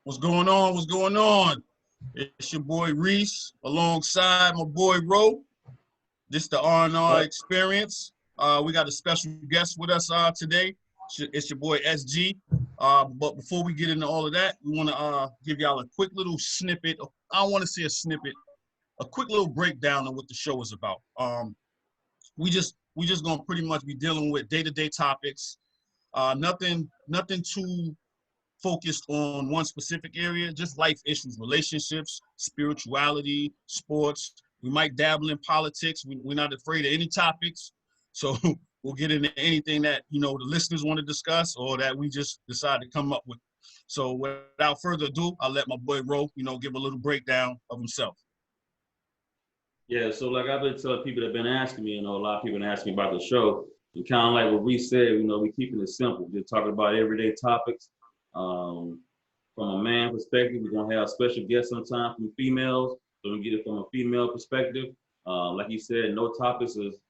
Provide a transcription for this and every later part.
What's going on? What's going on? It's your boy Reese alongside my boy Ro. This is the RnR Experience. We got a special guest with us today. It's your boy SG. But before we get into all of that, we want to give y'all a quick little snippet. I don't want to say a snippet, a quick little breakdown of what the show is about. We just gonna pretty much be dealing with day-to-day topics. Nothing too focused on one specific area, just life issues, relationships, spirituality, sports. We might dabble in politics. We're not afraid of any topics. So we'll get into anything that, the listeners want to discuss or that we just decide to come up with. So without further ado, I'll let my boy Ro, give a little breakdown of himself. Yeah, so like I've been telling people that have been asking me, a lot of people been asking me about the show. And kind of like what Reese said, we keeping it simple. Just talking about everyday topics. From a man perspective, we're gonna have special guests sometimes from females, so we get it from a female perspective. Like he said, no topics is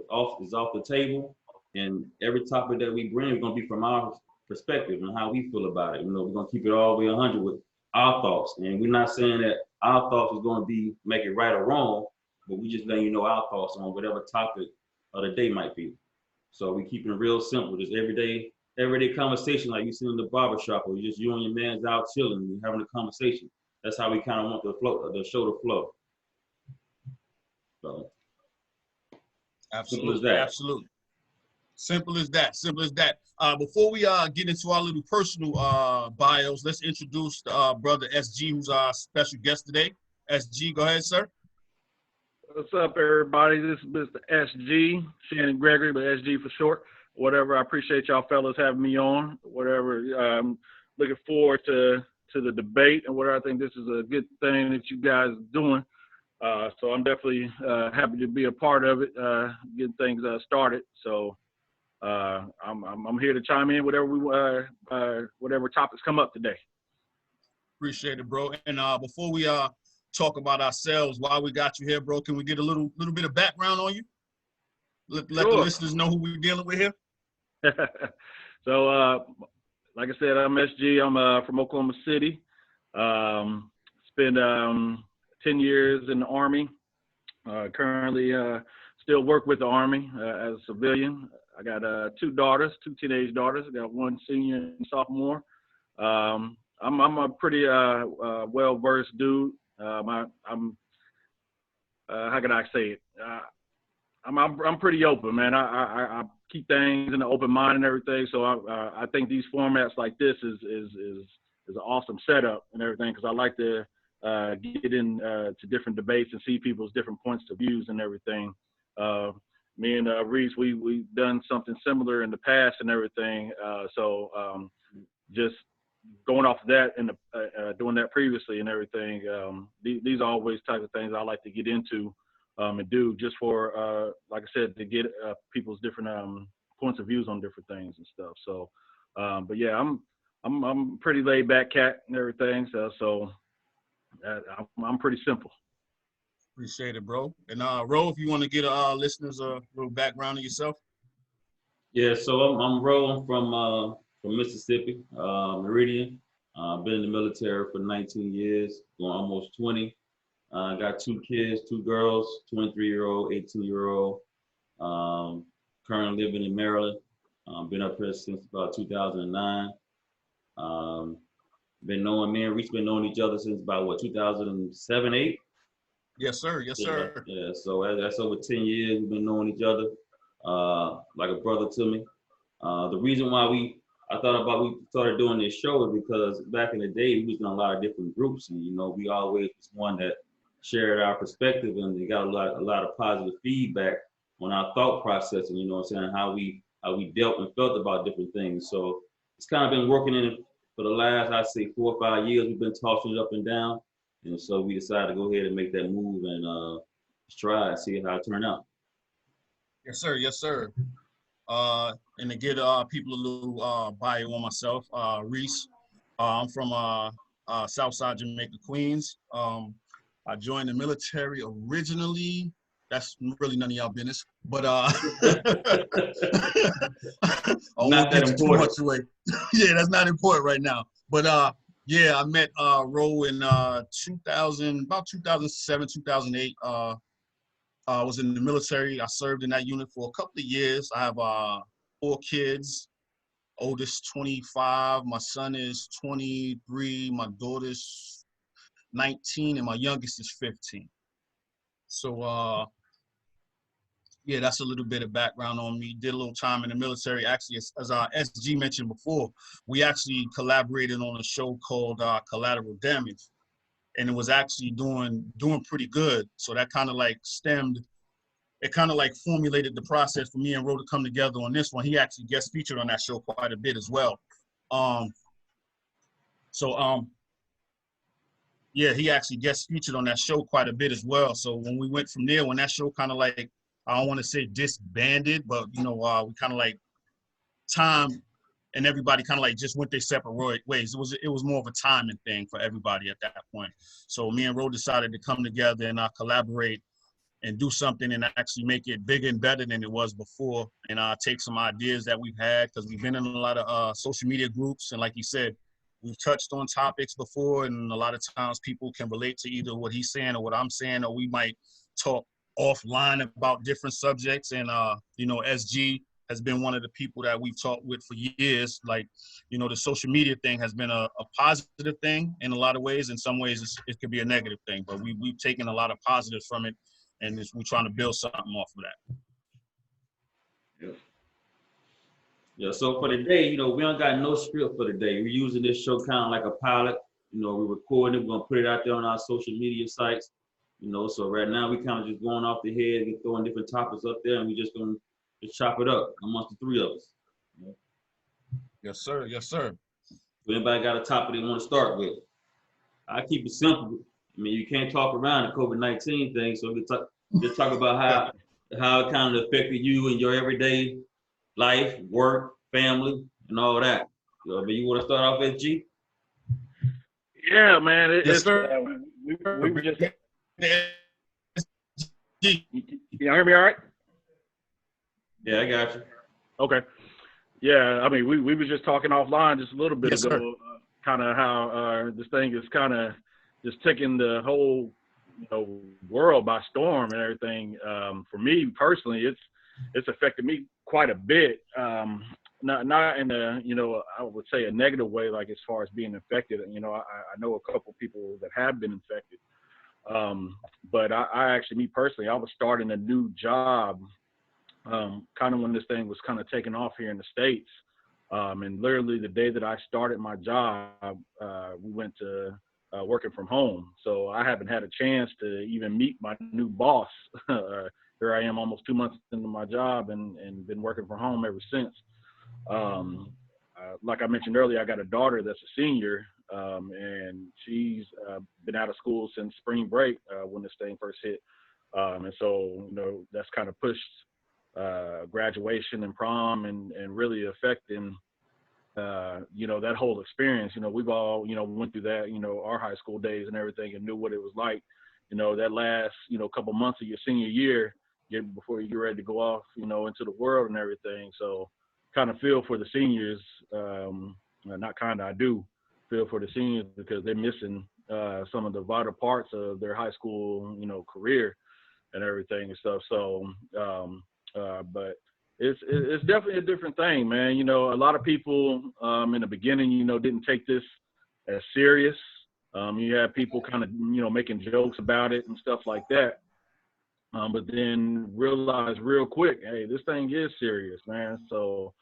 off the table, and every topic that we bring is gonna be from our perspective and how we feel about it. We're gonna keep it all the way 100 with our thoughts, and we're not saying that our thoughts is gonna make it right or wrong, but we just letting you know our thoughts on whatever topic of the day might be. So we keeping it real simple, just everyday conversation like you see in the barbershop, or just you and your man's out chilling and having a conversation. That's how we kind of want the show to flow. So absolutely, simple as that. Absolutely. Simple as that. Before we get into our little personal bios, let's introduce brother SG, who's our special guest today. SG, go ahead, sir. What's up, everybody? This is Mr. SG, Shannon Gregory, but SG for short. Whatever, I appreciate y'all fellas having me on. Whatever, I'm looking forward to the debate and whatever. I think this is a good thing that you guys are doing. So I'm definitely happy to be a part of it, getting things started. So I'm here to chime in whatever topics come up today. Appreciate it, bro. And before we talk about ourselves, while we got you here, bro, can we get a little bit of background on you? Let the listeners know who we're dealing with here. So, like I said, I'm SG. I'm from Oklahoma City. Spent 10 years in the Army. Currently still work with the Army as a civilian. I got two teenage daughters. I got one senior and sophomore. I'm a pretty well-versed dude. How can I say it? I'm pretty open, man. I keep things in the open mind and everything. So I think these formats like this is an awesome setup and everything, because I like to get in to different debates and see people's different points of views and everything. Me and Reese, we've done something similar in the past and everything. So just going off of that and doing that previously and everything, these are always types of things I like to get into and do, just for, like I said, to get people's different points of views on different things and stuff. So, but yeah, I'm pretty laid back cat and everything. So I'm pretty simple. Appreciate it, bro. And Ro, if you want to get listeners a little background on yourself. Yeah, so I'm Ro. I'm from Mississippi, Meridian. Been in the military for 19 years, going almost 20. Got 2 kids, 2 girls, 23-year-old, 18-year-old. Currently living in Maryland. Been up here since about 2009. Me and Reese been knowing each other since about 2007, 8? Yes, sir. Yes, sir. Yeah. So that's over 10 years we've been knowing each other, like a brother to me. The reason why we started doing this show is because back in the day we was in a lot of different groups, and we always was one that shared our perspective, and we got a lot of positive feedback on our thought process, and how we dealt and felt about different things. So it's kind of been working in it for the last, I'd say, 4 or 5 years. We've been tossing it up and down, and so we decided to go ahead and make that move and try and see how it turned out. Yes, sir. Yes, sir. And to get people a little bio on myself, Reese. I'm from Southside Jamaica, Queens. I joined the military originally. That's really none of y'all business, but I won't get too much away. Yeah, that's not important right now. But Yeah, I met Ro in 2000, about 2007, 2008. I was in the military. I served in that unit for a couple of years. I have 4 kids. Oldest 25, my son is 23, my daughter's 19, and my youngest is 15. So yeah, that's a little bit of background on me. Did a little time in the military. Actually, as SG mentioned before, we actually collaborated on a show called Collateral Damage, and it was actually doing pretty good. So that kind of like formulated the process for me and Ro to come together on this one. He actually guest featured on that show quite a bit as well. Yeah, he actually guest featured on that show quite a bit as well. So when we went from there, when that show kind of like, I don't want to say disbanded, but we kind of like time and everybody kind of like just went their separate ways. It was more of a timing thing for everybody at that point. So me and Ro decided to come together and collaborate and do something and actually make it bigger and better than it was before, and take some ideas that we've had, because we've been in a lot of social media groups, and like you said, we've touched on topics before, and a lot of times people can relate to either what he's saying or what I'm saying, or we might talk offline about different subjects. And SG has been one of the people that we've talked with for years. Like, the social media thing has been a positive thing in a lot of ways. In some ways it could be a negative thing, but we've taken a lot of positives from it, and we're trying to build something off of that. Yeah. Yeah. So for the day, we don't got no script for the day. We're using this show kind of like a pilot. We're recording it. We're gonna put it out there on our social media sites. So right now we kind of just going off the head and throwing different topics up there, and we just gonna just chop it up amongst the 3 of us. Yes, sir. Yes, sir. If anybody got a topic they want to start with, I keep it simple. I mean, you can't talk around the COVID-19 thing, so we just talk about how it kind of affected you in your everyday life, work, family, and all that. You want to start off, SG? Yeah, man. Yes, sir. We were just. You hear me all right? Yeah, I got you. Okay. Yeah, I mean, we were just talking offline just a little bit Yes, ago, kind of how this thing is kind of just taking the whole world by storm and everything. For me personally, it's affected me quite a bit. Not in a I would say a negative way, like as far as being infected. I know a couple people that have been infected, but I actually, me personally, I was starting a new job. Kind of when this thing was kind of taking off here in the States. And literally the day that I started my job, we went to working from home. So I haven't had a chance to even meet my new boss. Here I am almost 2 months into my job and been working from home ever since. Like I mentioned earlier, I got a daughter that's a senior, and she's been out of school since spring break when this thing first hit. And so, that's kind of pushed graduation and prom and really affecting that whole experience. We've all went through that, our high school days and everything, and knew what it was like, that last couple months of your senior year before you get ready to go off into the world and everything. So kind of feel for the seniors, I do feel for the seniors, because they're missing some of the vital parts of their high school career and everything and stuff. So but it's definitely a different thing, man. A lot of people in the beginning, didn't take this as serious. You have people kind of, making jokes about it and stuff like that. But then realize real quick, hey, this thing is serious, man. So,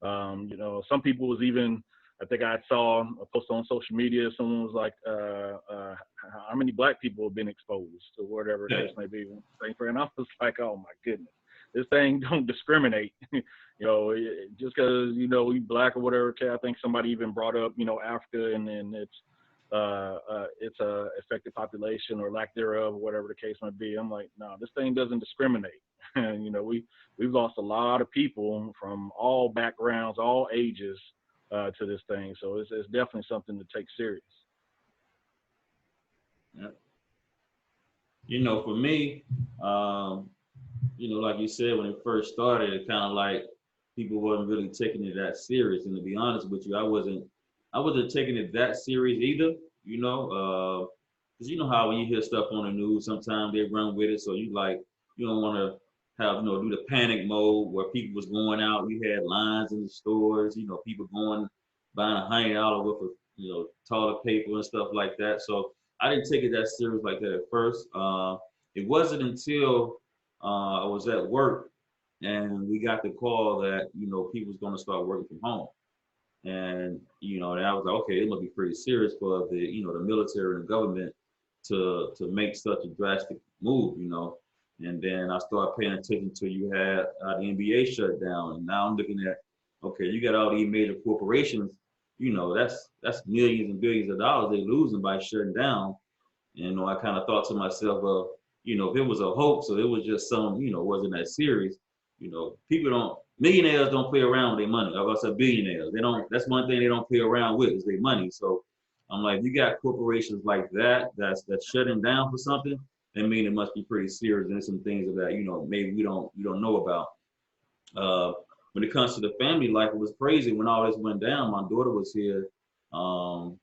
some people was even, I think I saw a post on social media. Someone was like, how many black people have been exposed to whatever the case may be. And I was like, oh my goodness. This thing don't discriminate, just because, we black or whatever. I think somebody even brought up, Africa, and then it's a affected population or lack thereof, or whatever the case might be. I'm like, no, this thing doesn't discriminate. And, we've lost a lot of people from all backgrounds, all ages to this thing. So it's definitely something to take serious. Yeah. For me, like you said, when it first started, it kind of like people wasn't really taking it that serious. And to be honest with you, I wasn't I wasn't taking it that serious either, you know, because you know how when you hear stuff on the news, sometimes they run with it. So you like, you don't want to have, you know, do the panic mode where people was going out. You had lines in the stores, you know, people going, buying $100 worth of, you know, toilet paper and stuff like that. So I didn't take it that serious like that at first. It wasn't until I was at work and we got the call that, you know, people was going to start working from home. And, you know, and I was like, okay, it must be pretty serious for the, you know, the military and the government to make such a drastic move, you know. And then I started paying attention to you had the NBA shut down. And now I'm looking at, okay, you got all these major corporations, you know, that's millions and billions of dollars they losing by shutting down. And, you know, I kind of thought to myself, you know, if it was a hoax or it was just some, you know, wasn't that serious, you know, people don't, millionaires don't play around with their money. Like I said, billionaires, they don't, that's one thing they don't play around with is their money. So I'm like, you got corporations like that, that's shutting down for something, that mean it must be pretty serious. And there's some things that, you know, maybe we don't know about. When it comes to the family life, it was crazy when all this went down. My daughter was here um,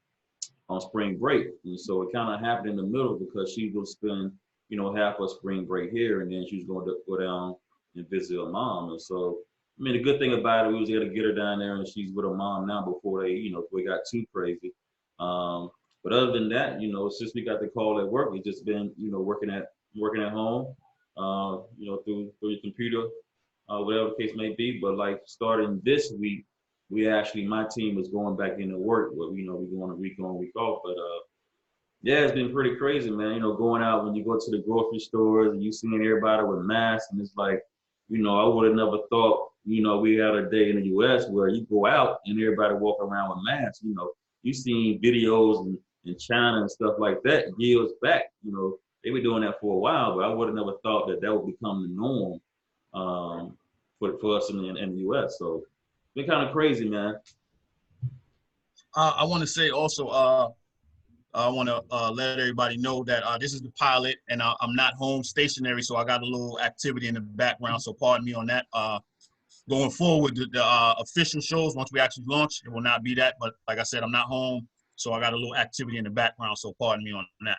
on spring break. And so it kind of happened in the middle because she will spend, you know, half of spring break here and then she was going to go down and visit her mom. And so, I mean, the good thing about it, we was able to get her down there and she's with her mom now before they, you know, before it got too crazy. But other than that, you know, since we got the call at work, it's just been, you know, working at home, you know, through your computer, whatever the case may be. But like starting this week, we actually, my team is going back into work. Where, you know, we going a week on, week off. But yeah, it's been pretty crazy, man. You know, going out when you go to the grocery stores and you seeing everybody with masks, and it's like, you know, I would have never thought, you know, we had a day in the U.S. where you go out and everybody walk around with masks. You know, you seen videos in China and stuff like that years back. You know, they were doing that for a while, but I would have never thought that that would become the norm for us in the U.S. So it's been kind of crazy, man. I want to say also, I want to let everybody know that this is the pilot, and I'm not home stationary, so I got a little activity in the background. So pardon me on that. Going forward, the official shows, once we actually launch, it will not be that. But like I said, I'm not home, so I got a little activity in the background. So pardon me on that.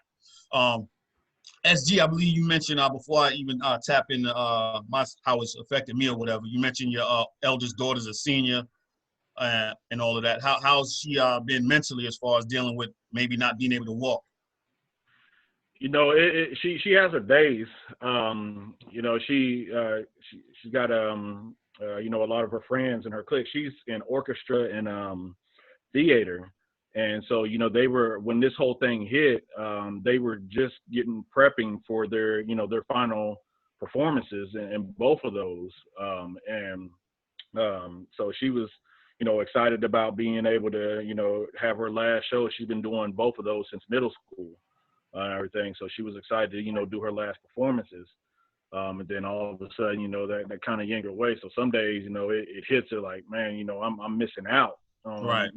SG, I believe you mentioned before I even tap in how it's affected me or whatever. You mentioned your eldest daughter's a senior and all of that. How's she been mentally as far as dealing with maybe not being able to walk? You know, she has her days. You know, she got you know, a lot of her friends in her clique. She's in orchestra and theater, and so you know they were when this whole thing hit, they were just prepping for their their final performances in both of those, and so she was excited about being able to have her last show. She's been doing both of those since middle school and everything. So she was excited to, do her last performances. And then all of a sudden, that kind of yanked her away. So some days, it hits her like, man, I'm missing out on, Right.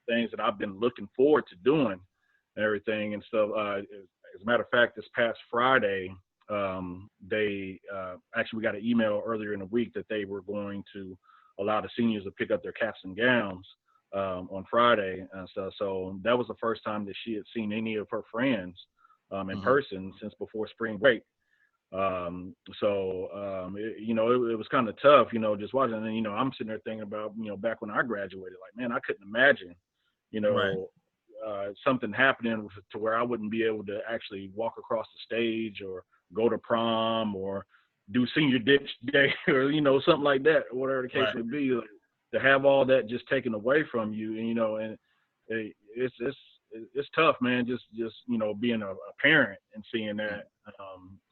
things that I've been looking forward to doing and everything and stuff. As a matter of fact, this past Friday, they actually, we got an email earlier in the week that they were going to allow the seniors to pick up their caps and gowns on Friday and stuff. So that was the first time that she had seen any of her friends in person since before spring break. It was kind of tough, just watching. And then, I'm sitting there thinking about, back when I graduated, like, man, I couldn't imagine, Right. Something happening to where I wouldn't be able to actually walk across the stage or go to prom or do senior ditch day or, something like that, or whatever the case Right. may be. Like, to have all that just taken away from you, and it's tough, man. Just being a parent and seeing that,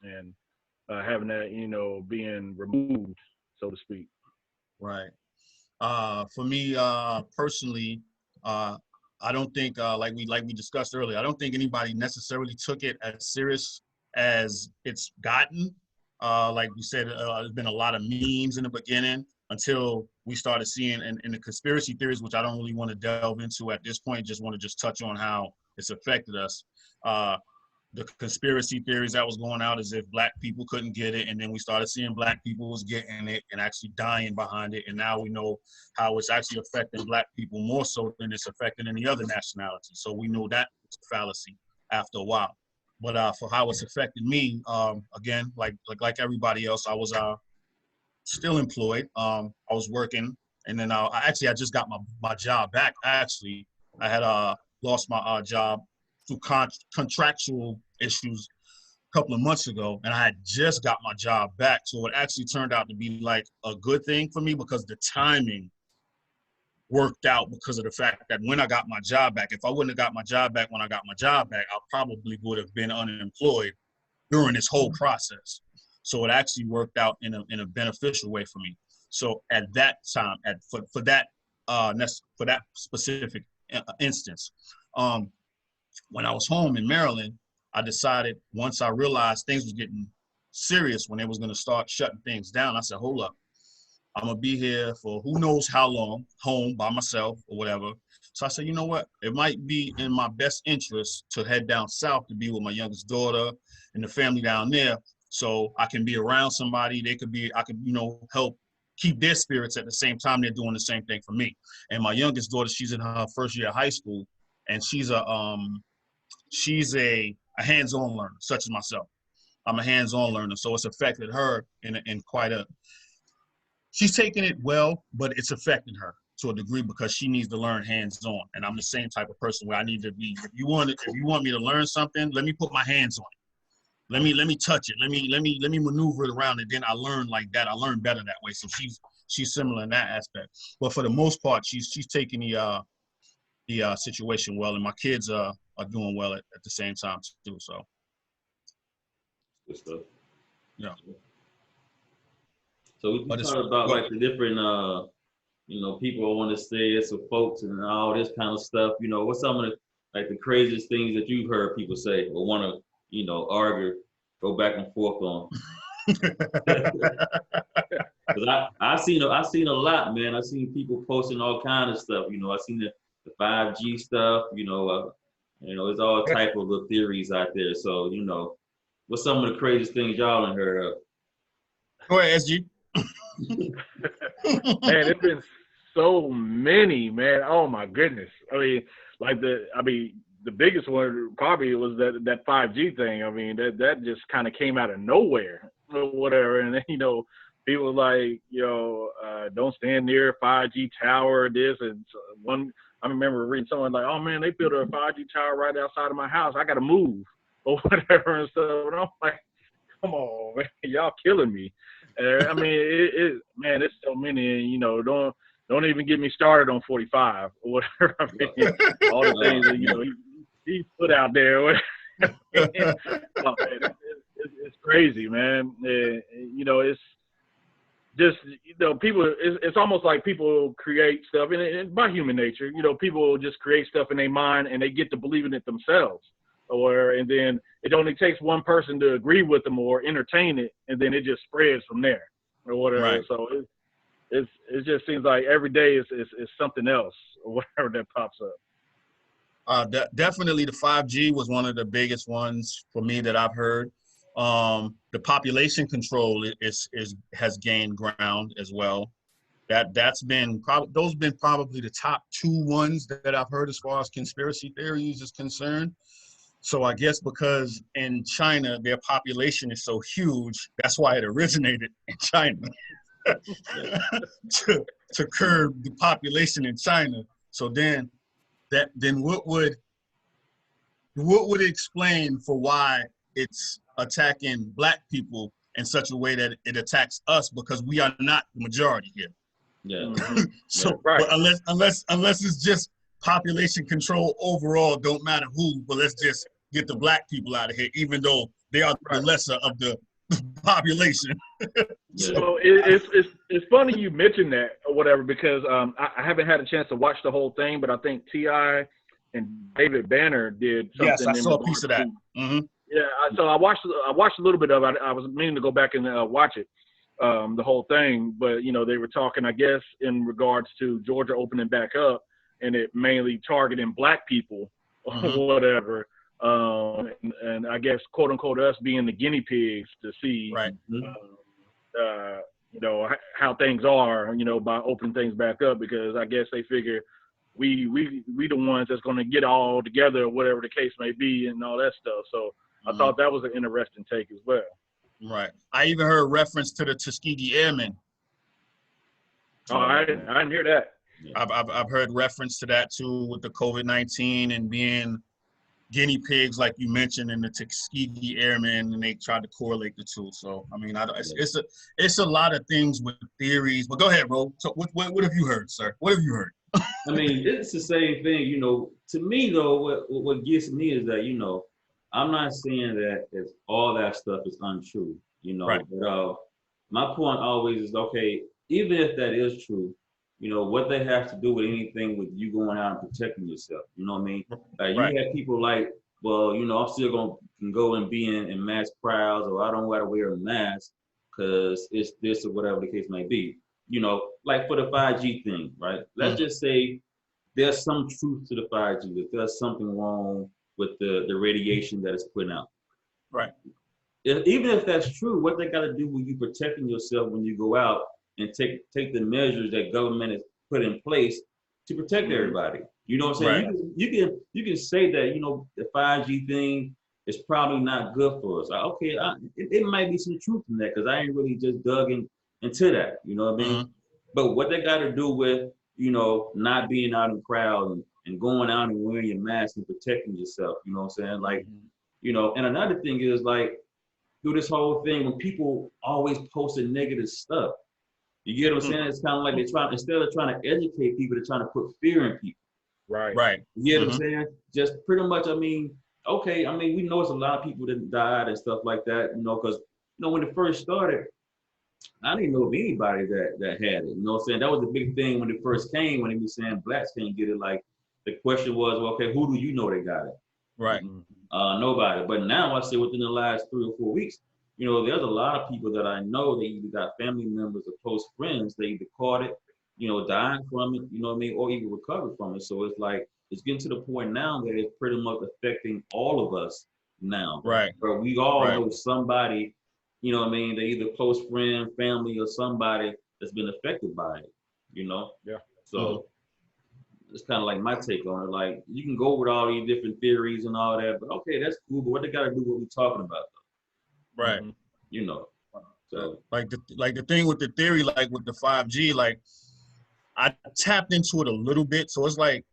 and having that, being removed, so to speak. Right. For me personally, I don't think like we discussed earlier, I don't think anybody necessarily took it as serious as it's gotten. Like we said, there's been a lot of memes in the beginning until we started seeing in the conspiracy theories, which I don't really want to delve into at this point. Just want to touch on how it's affected us. the conspiracy theories that was going out as if black people couldn't get it, and then we started seeing black people was getting it and actually dying behind it, and now we know how it's actually affecting black people more so than it's affecting any other nationality. So we know that was a fallacy after a while. But for how it's affected me, again, like everybody else, I was still employed. I was working, and then I just got my job back. Actually, I had lost my job through contractual issues a couple of months ago, and I had just got my job back. So it actually turned out to be like a good thing for me because the timing worked out because of the fact that when I got my job back, if I wouldn't have got my job back when I got my job back, I probably would have been unemployed during this whole process. So it actually worked out in a beneficial way for me. So at that time, for that specific instance, when I was home in Maryland, I decided once I realized things was getting serious when they was going to start shutting things down, I said, hold up, I'm going to be here for who knows how long, home by myself or whatever. So I said, you know what? It might be in my best interest to head down south to be with my youngest daughter and the family down there so I can be around somebody. I could, help keep their spirits at the same time they're doing the same thing for me. And my youngest daughter, she's in her first year of high school, and she's a hands-on learner, such as myself. I'm a hands-on learner, so it's affected her in quite a. She's taking it well, but it's affecting her to a degree because she needs to learn hands-on. And I'm the same type of person where I need to be. If you want me to learn something, let me put my hands on it. Let me touch it. Let me maneuver it around, and then I learn like that. I learn better that way. So she's similar in that aspect. But for the most part, she's taking the situation well, and my kids are doing well at the same time too. So. Good stuff. Yeah. So we talked about like the different, people want to say it's with folks and all this kind of stuff. What's some of the craziest things that you've heard people say or want to, argue, go back and forth on? Because I've seen a lot, man. I've seen people posting all kind of stuff. I've seen the 5G stuff. There's all type of little theories out there. So what's some of the craziest things y'all done heard of? Go ahead, SG. Man, it's been so many, man. Oh my goodness. The biggest one probably was that 5G thing. I mean, that just kind of came out of nowhere or whatever. And then, people like, don't stand near a 5G tower, this and I remember reading someone like, oh man, they built a 5G tower right outside of my house. I got to move or whatever and stuff. And I'm like, come on, man, y'all killing me. I mean, it's so many, don't even get me started on 45 or whatever. I mean, all the things that, he put out there. It's crazy, man. It's just, people, it's almost like people create stuff, and by human nature, people just create stuff in their mind and they get to believing it themselves. And then it only takes one person to agree with them or entertain it, and then it just spreads from there or whatever. Right. So it just seems like every day is something else or whatever that pops up. Definitely the 5G was one of the biggest ones for me that I've heard. The population control has gained ground as well. Those been probably the top two ones that I've heard as far as conspiracy theories is concerned. So I guess because in China, their population is so huge, that's why it originated in China to curb the population in China. So then what would explain for why it's attacking black people in such a way that it attacks us, because we are not the majority here. Yeah. So yeah, right. But unless it's just population control overall, don't matter who, but let's just get the black people out of here, even though they are the lesser of the population. So it's funny you mentioned that or whatever, because I haven't had a chance to watch the whole thing, but I think T.I. and David Banner did something. Yes, I saw a piece of that. Mm-hmm. Yeah, so I watched a little bit of it. I was meaning to go back and watch it, the whole thing, but they were talking, I guess, in regards to Georgia opening back up, and it mainly targeting black people or whatever. and I guess quote unquote us being the guinea pigs to see, Right. you know, how things are, you know, by opening things back up, because I guess they figure we the ones that's going to get all together, whatever the case may be, and all that stuff. So I thought that was an interesting take as well. Right. I even heard reference to the Tuskegee Airmen. Oh, I didn't hear that. I've heard reference to that too, with the COVID-19 and being guinea pigs, like you mentioned, in the Tuskegee Airmen, and they tried to correlate the two. So I mean, it's a lot of things with theories. But go ahead, bro. So what have you heard, sir? What have you heard? I mean, it's the same thing, you know. To me, though, what gets me is that, you know, I'm not saying that all that stuff is untrue, you know. Right. But my point always is, okay, even if that is true, you know, what they have to do with anything with you going out and protecting yourself, you know what I mean? Right. You have people like, well, you know, I'm still can go and be in mass crowds, or I don't got to wear a mask because it's this or whatever the case may be. You know, like for the 5G thing, right? Let's just say there's some truth to the 5G, that there's something wrong with the radiation that it's putting out. Right. Even if that's true, what they got to do with you protecting yourself when you go out and take the measures that government has put in place to protect everybody. You know what I'm saying? Right. You can say that, you know, the 5G thing is probably not good for us. Okay, it might be some truth in that, because I ain't really just dug into that. You know what I mean? But what they got to do with, you know, not being out in crowd and going out and wearing your mask and protecting yourself. You know what I'm saying? Like, you know, and another thing is, like, through this whole thing, when people always posting negative stuff, you get what I'm saying? It's kind of like instead of trying to educate people, they're trying to put fear in people. Right. Right. You get what I'm saying? Just pretty much, I mean, okay, I mean, we know it's a lot of people that died and stuff like that, you know, because, you know, when it first started, I didn't know of anybody that had it. You know what I'm saying? That was the big thing when it first came, when they were saying blacks can't get it. Like, the question was, well, okay, who do you know that got it? Right. Nobody. But now I say within the last 3 or 4 weeks, you know, there's a lot of people that I know, they either got family members or close friends, they either caught it, you know, died from it, you know what I mean, or even recovered from it. So it's like, it's getting to the point now that it's pretty much affecting all of us now. Right. But we all know somebody, you know what I mean, they either close friend, family, or somebody that's been affected by it, you know? Yeah. So it's kind of like my take on it. Like, you can go with all these different theories and all that, but okay, that's cool. But what they got to do what we're talking about, though. Right. You know. So like the thing with the theory, like with the 5G, like I tapped into it a little bit. So it's like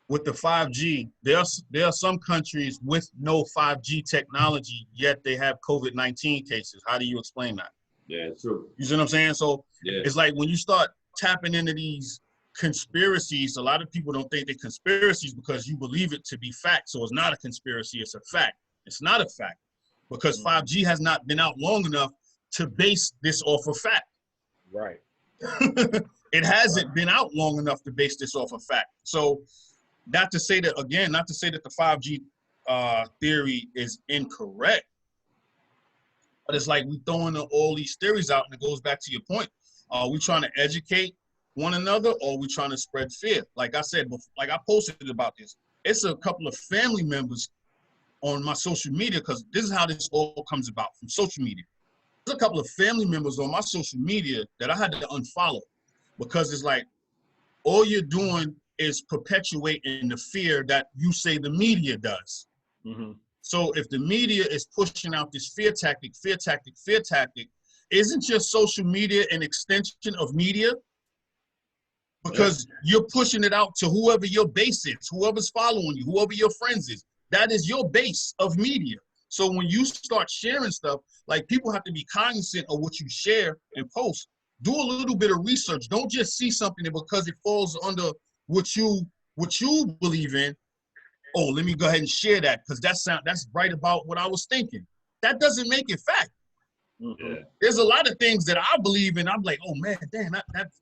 with the 5G, there are some countries with no 5G technology, yet they have COVID-19 cases. How do you explain that? Yeah, true. You see what I'm saying? So it's like when you start tapping into these conspiracies, a lot of people don't think they're conspiracies because you believe it to be fact. So it's not a conspiracy, it's a fact. It's not a fact because 5G has not been out long enough to base this off of fact. Right. It hasn't been out long enough to base this off of fact. So not to say that the 5G theory is incorrect, but it's like we throwing all these theories out, and it goes back to your point. Are we trying to educate one another, or are we trying to spread fear? Like I said, like I posted about this. It's a couple of family members on my social media, because this is how this all comes about, from social media. There's a couple of family members on my social media that I had to unfollow, because it's like all you're doing is perpetuating the fear that you say the media does. So if the media is pushing out this fear tactic, isn't your social media an extension of media? Because you're pushing it out to whoever your base is, whoever's following you, whoever your friends is. That is your base of media. So when you start sharing stuff, like, people have to be cognizant of what you share and post. Do a little bit of research. Don't just see something that because it falls under what you believe in, oh, let me go ahead and share that because that's right about what I was thinking. That doesn't make it fact. There's a lot of things that I believe in. I'm like, oh man, damn,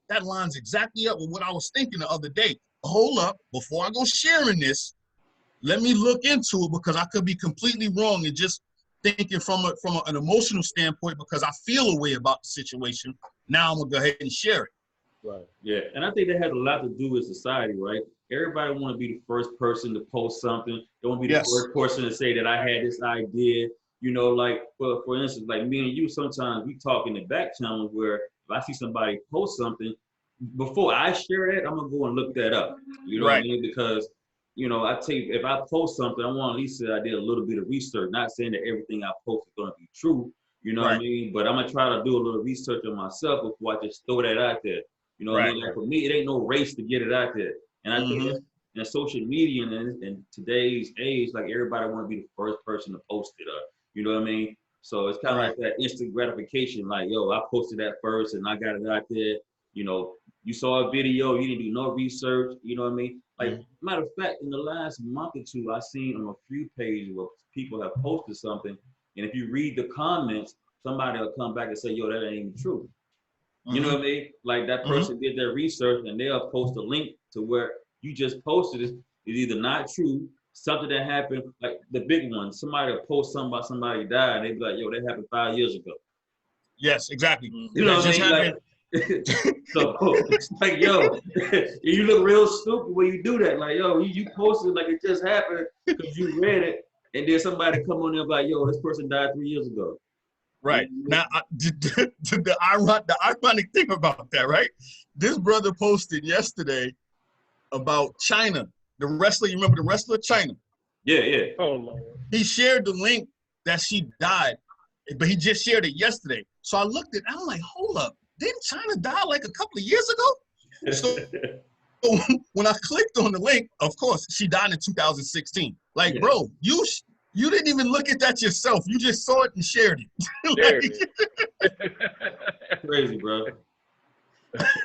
that lines exactly up with what I was thinking the other day. Hold up, before I go sharing this, let me look into it, because I could be completely wrong and just thinking from an emotional standpoint because I feel a way about the situation. Now I'm gonna go ahead and share it. Right. Yeah, and I think that has a lot to do with society, right? everybody want to be the first person to post something. They want to be the first person to say that I had this idea. You know, like for instance, like me and you, sometimes we talk in the back channel where if I see somebody post something, before I share it, I'm gonna go and look that up. You know what I mean? Because if I post something, I want at least say I did a little bit of research. Not saying that everything I post is gonna be true. You know what I mean? But I'm gonna try to do a little research on myself before I just throw that out there. You know what I mean? Like for me, it ain't no race to get it out there. And I think that's in social media and in today's age, like everybody want to be the first person to post it up. You know what I mean? So it's kind of like that instant gratification. Like, yo, I posted that first and I got it out there. You know, you saw a video, you didn't do no research. You know what I mean? Like, matter of fact, in the last month or two, I seen on a few pages where people have posted something. And if you read the comments, somebody will come back and say, yo, that ain't even true. You know what I mean? Like that person did their research and they'll post a link to where you just posted is either not true, something that happened, like the big one, somebody will post something about somebody died and they be like, yo, that happened 5 years ago. Yes, exactly. You know what I mean? Like, so it's like, yo, you look real stupid when you do that. Like, yo, you posted like it just happened because you read it, and then somebody come on there like, yo, this person died 3 years ago. Right. Now, the ironic thing about that, right? This brother posted yesterday about China, the wrestler. You remember the wrestler China? Yeah, yeah. Oh, Lord. He shared the link that she died, but he just shared it yesterday. So I looked at it, I'm like, hold up. Didn't China die like a couple of years ago? So when I clicked on the link, of course, she died in 2016. Like, bro, you didn't even look at that yourself. You just saw it and shared it. Crazy, bro.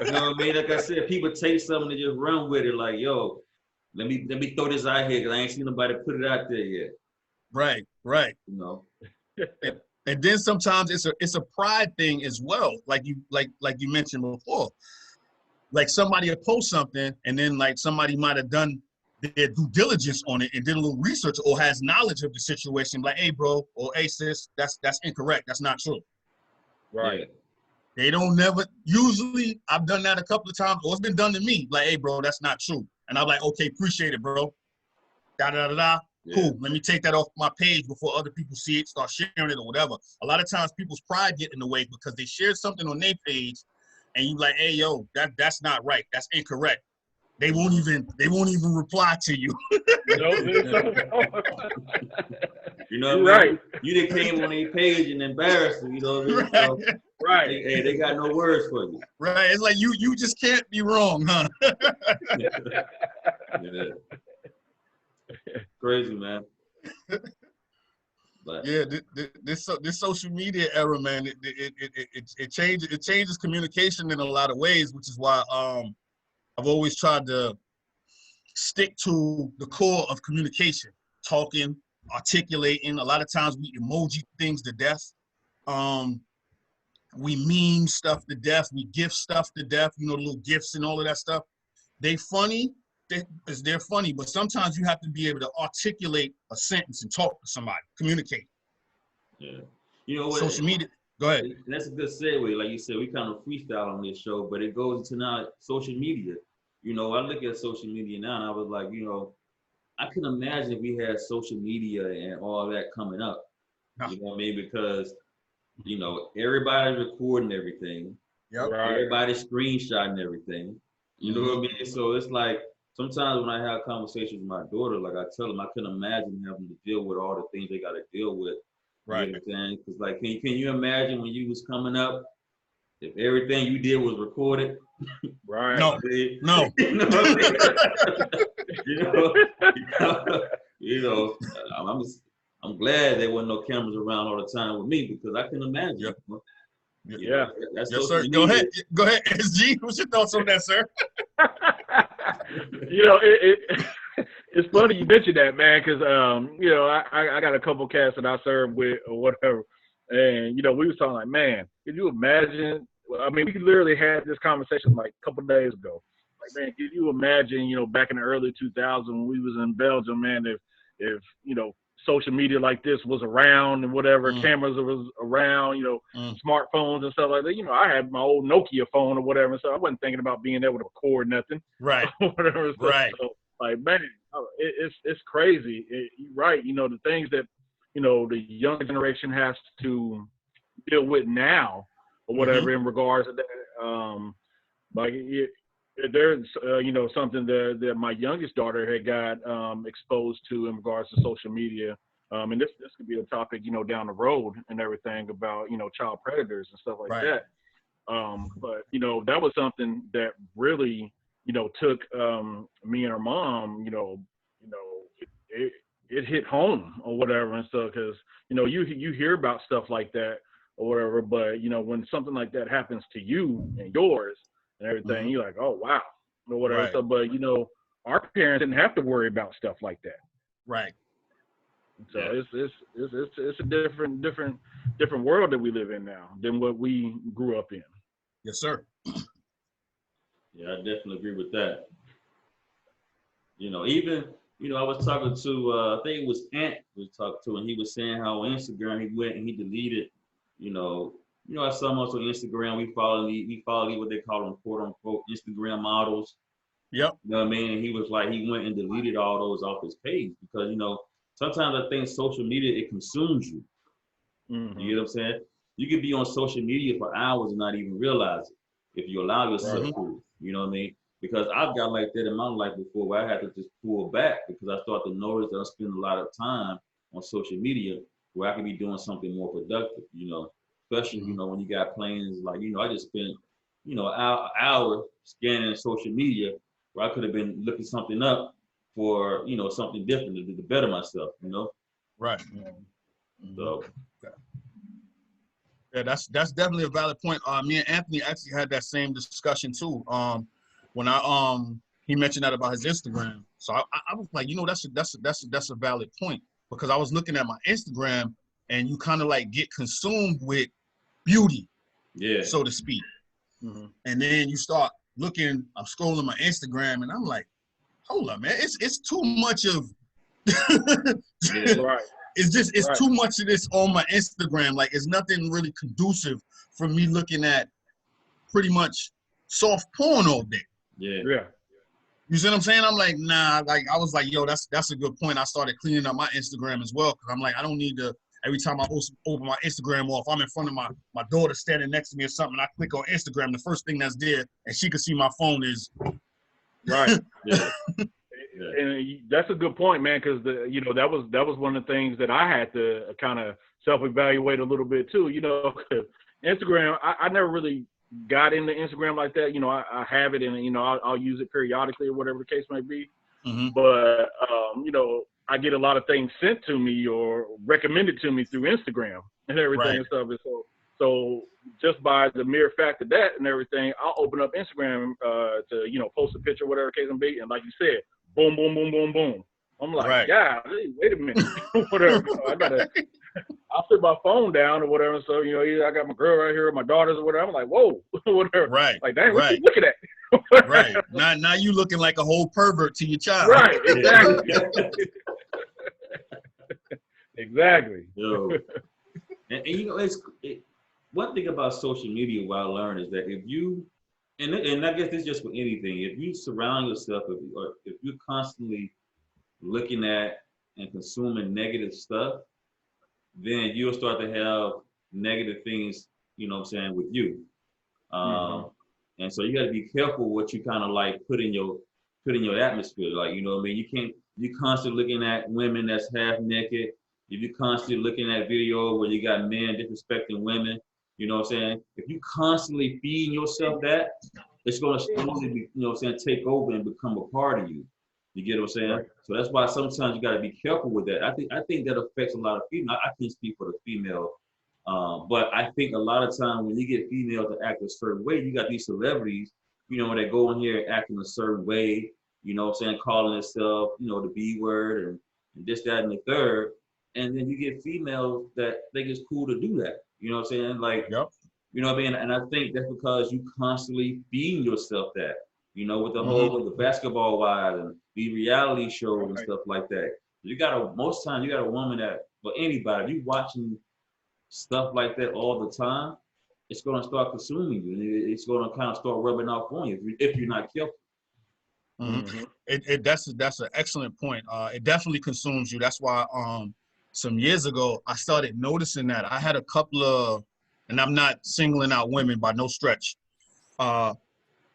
You know what I mean? Like I said, people take something and just run with it. Like, yo, let me throw this out here because I ain't seen nobody put it out there yet. Right. You know. And then sometimes it's a pride thing as well, like you mentioned before. Like somebody will post something, and then like somebody might have done their due diligence on it and did a little research or has knowledge of the situation. Like, hey, bro, or hey, sis, that's incorrect. That's not true. Right. Yeah. They don't never. Usually, I've done that a couple of times, or it's been done to me. Like, hey, bro, that's not true. And I'm like, okay, appreciate it, bro. Da da da da. Cool. Let me take that off my page before other people see it, start sharing it or whatever. A lot of times people's pride get in the way because they shared something on their page and you like, hey, yo, that's not right. That's incorrect. They won't even reply to you. You know what I mean? You didn't came on their page and embarrassed them, you know what I mean? Right. So, they got no words for you. Right. It's like you just can't be wrong, huh? Yeah. Crazy, man. But yeah, this social media era, man, it changes communication in a lot of ways, which is why I've always tried to stick to the core of communication, talking, articulating. A lot of times we emoji things to death. We meme stuff to death. We gift stuff to death. You know, the little gifts and all of that stuff. They funny. They're funny, but sometimes you have to be able to articulate a sentence and talk to somebody, communicate. Yeah. You know what? Social media. Go ahead. And that's a good segue. Like you said, we kind of freestyle on this show, but it goes into now social media. You know, I look at social media now and I was like, you know, I can imagine if we had social media and all that coming up. You know what I mean? Because, you know, everybody's recording everything. Yep. Everybody's screenshotting everything. You know what I mean? So it's like, sometimes when I have conversations with my daughter, like I tell them, I couldn't imagine having to deal with all the things they got to deal with. Right. You know what I'm saying? Because like, can you imagine when you was coming up, if everything you did was recorded? Right. No. No. You know what I mean? I'm glad there wasn't no cameras around all the time with me because I can imagine. Yep. You know, that's yes, sir. Go ahead, SG. What's your thoughts on that, sir? You know, it's funny you mentioned that, man, because you know, I got a couple cats that I serve with or whatever, and you know, we was talking like, man, could you imagine? I mean, we literally had this conversation like a couple of days ago. Like, man, could you imagine, you know, back in the early 2000s when we was in Belgium, man, if you know, social media like this was around and whatever, cameras was around, smartphones and stuff like that. I had my old Nokia phone or whatever, so I wasn't thinking about being able to record nothing. Right. Or whatever. Right. So, like, man, it's crazy. You're right. The things that, the younger generation has to deal with now or whatever in regards to that. There's something that my youngest daughter had got exposed to in regards to social media, and this could be a topic down the road and everything about child predators and stuff like that. But that was something that really took me and her mom. It hit home or whatever and stuff, because you hear about stuff like that or whatever, but when something like that happens to you and yours and everything, you're like, oh wow, or whatever. Right. So, but our parents didn't have to worry about stuff like that. Right. So it's a different world that we live in now than what we grew up in. Yes, sir. Yeah, I definitely agree with that. Even I was talking to I think it was Ant we talked to, and he was saying how on Instagram he went and he deleted, I saw him also on Instagram. We follow what they call them, quote unquote, Instagram models. Yep. You know what I mean? And he was like, he went and deleted all those off his page because, sometimes I think social media, it consumes you. Mm-hmm. You get what I'm saying? You could be on social media for hours and not even realize it if you allow yourself to. You know what I mean? Because I've got like that in my life before where I had to just pull back because I started to notice that I spend a lot of time on social media where I could be doing something more productive, especially, when you got plans like, I just spent, an hour scanning social media where I could have been looking something up for, something different to better myself, Right. So. Yeah, that's definitely a valid point. Me and Anthony actually had that same discussion too. When he mentioned that about his Instagram, so I was like, that's a valid point, because I was looking at my Instagram and you kind of like get consumed with beauty, so to speak, and then you start looking. I'm scrolling my Instagram and I'm like, hold up, man, it's too much of. Right. It's too much of this on my Instagram. Like, it's nothing really conducive for me looking at pretty much soft porn all day. Yeah. You see what I'm saying? I'm like, nah. Like, I was like, yo, that's a good point. I started cleaning up my Instagram as well, because I'm like, I don't need to. Every time I open my Instagram, or if I'm in front of my daughter standing next to me or something, I click on Instagram, the first thing that's there, and she can see my phone is. Right. Yeah. And that's a good point, man, because that was one of the things that I had to kind of self-evaluate a little bit too. Cause Instagram, I never really got into Instagram like that. I have it, and I'll use it periodically or whatever the case might be. Mm-hmm. But I get a lot of things sent to me or recommended to me through Instagram and everything and stuff. And so just by the mere fact of that and everything, I'll open up Instagram to post a picture, whatever the case may be, and like you said, boom, boom, boom, boom, boom. I'm like, yeah, hey, wait a minute, whatever. I'll put my phone down or whatever. So I got my girl right here, my daughters or whatever. I'm like, whoa, whatever. Right. Like, dang, what you looking at? Right. Now you looking like a whole pervert to your child. Right. Exactly. Exactly. Yo. And one thing about social media what I learned is that if you, and I guess this is just for anything, if you surround yourself, if you're constantly looking at and consuming negative stuff, then you'll start to have negative things, with you. And so you got to be careful what you kind of like put in your atmosphere. Like, you're constantly looking at women that's half naked. If you're constantly looking at video where you got men disrespecting women, if you constantly feeding yourself that, it's going to slowly be, take over and become a part of you. You get what I'm saying? Right. So that's why sometimes you got to be careful with that. I think that affects a lot of female. I can't speak for the female, but I think a lot of times when you get females to act a certain way, you got these celebrities, when they go in here acting a certain way, calling themselves, the B word and this, that, and the third. And then you get females that think it's cool to do that. You know what I'm saying? Like, yep. You know what I mean? And I think that's because you constantly feeding yourself that, with the whole with the basketball wives and the reality shows and stuff like that. Most times you got a woman that, but anybody, if you watching stuff like that all the time, it's going to start consuming you, and it's going to kind of start rubbing off on you if you're not careful. That's an excellent point. It definitely consumes you. That's why some years ago I started noticing that I had a couple of, and I'm not singling out women by no stretch. A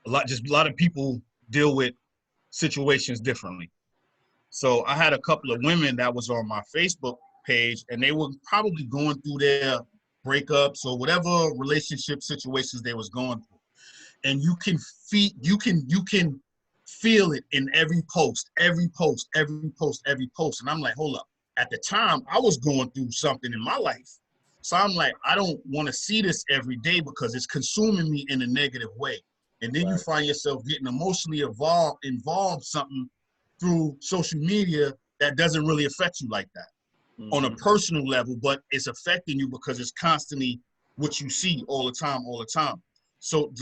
lot of people deal with situations differently. So I had a couple of women that was on my Facebook page, and they were probably going through their breakups or whatever relationship situations they was going through. And you can feel it in every post. And I'm like, hold up. At the time, I was going through something in my life. So I'm like, I don't want to see this every day because it's consuming me in a negative way. And then you find yourself getting emotionally involved something through social media that doesn't really affect you like that on a personal level, but it's affecting you because it's constantly what you see all the time. So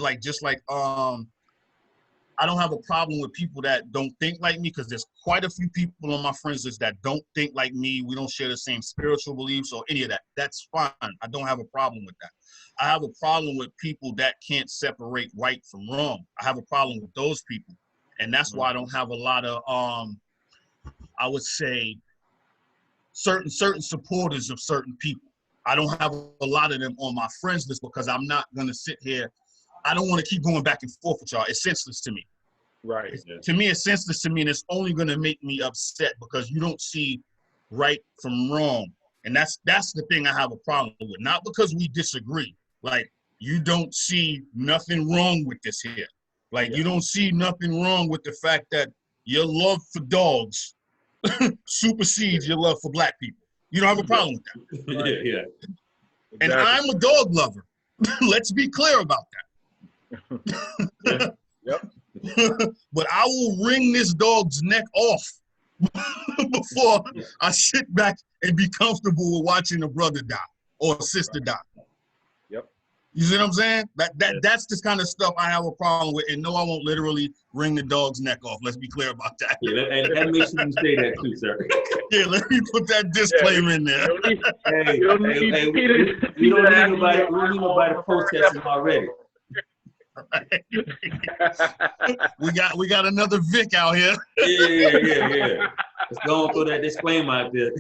I don't have a problem with people that don't think like me, because there's quite a few people on my friends list that don't think like me. We don't share the same spiritual beliefs or any of that. That's fine. I don't have a problem with that. I have a problem with people that can't separate right from wrong. I have a problem with those people. And that's why I don't have a lot of, I would say, certain supporters of certain people. I don't have a lot of them on my friends list because I'm not going to sit here. I don't want to keep going back and forth with y'all. It's senseless to me. Right. To me, it's senseless to me, and it's only going to make me upset because you don't see right from wrong. And that's the thing I have a problem with. Not because we disagree. Like, you don't see nothing wrong with this here. Like, you don't see nothing wrong with the fact that your love for dogs supersedes your love for black people. You don't have a problem with that. Right? Yeah. And I'm a dog lover. Let's be clear about that. Yep. But I will wring this dog's neck off before I sit back and be comfortable with watching a brother die or a sister die. Yep. You see what I'm saying? That's the kind of stuff I have a problem with. And no, I won't literally wring the dog's neck off. Let's be clear about that. Yeah, and make sure you say that too, sir. Yeah, let me put that disclaimer in there. We don't need nobody protesting already. We got another Vic out here. Yeah. Let's go and throw that disclaimer out there.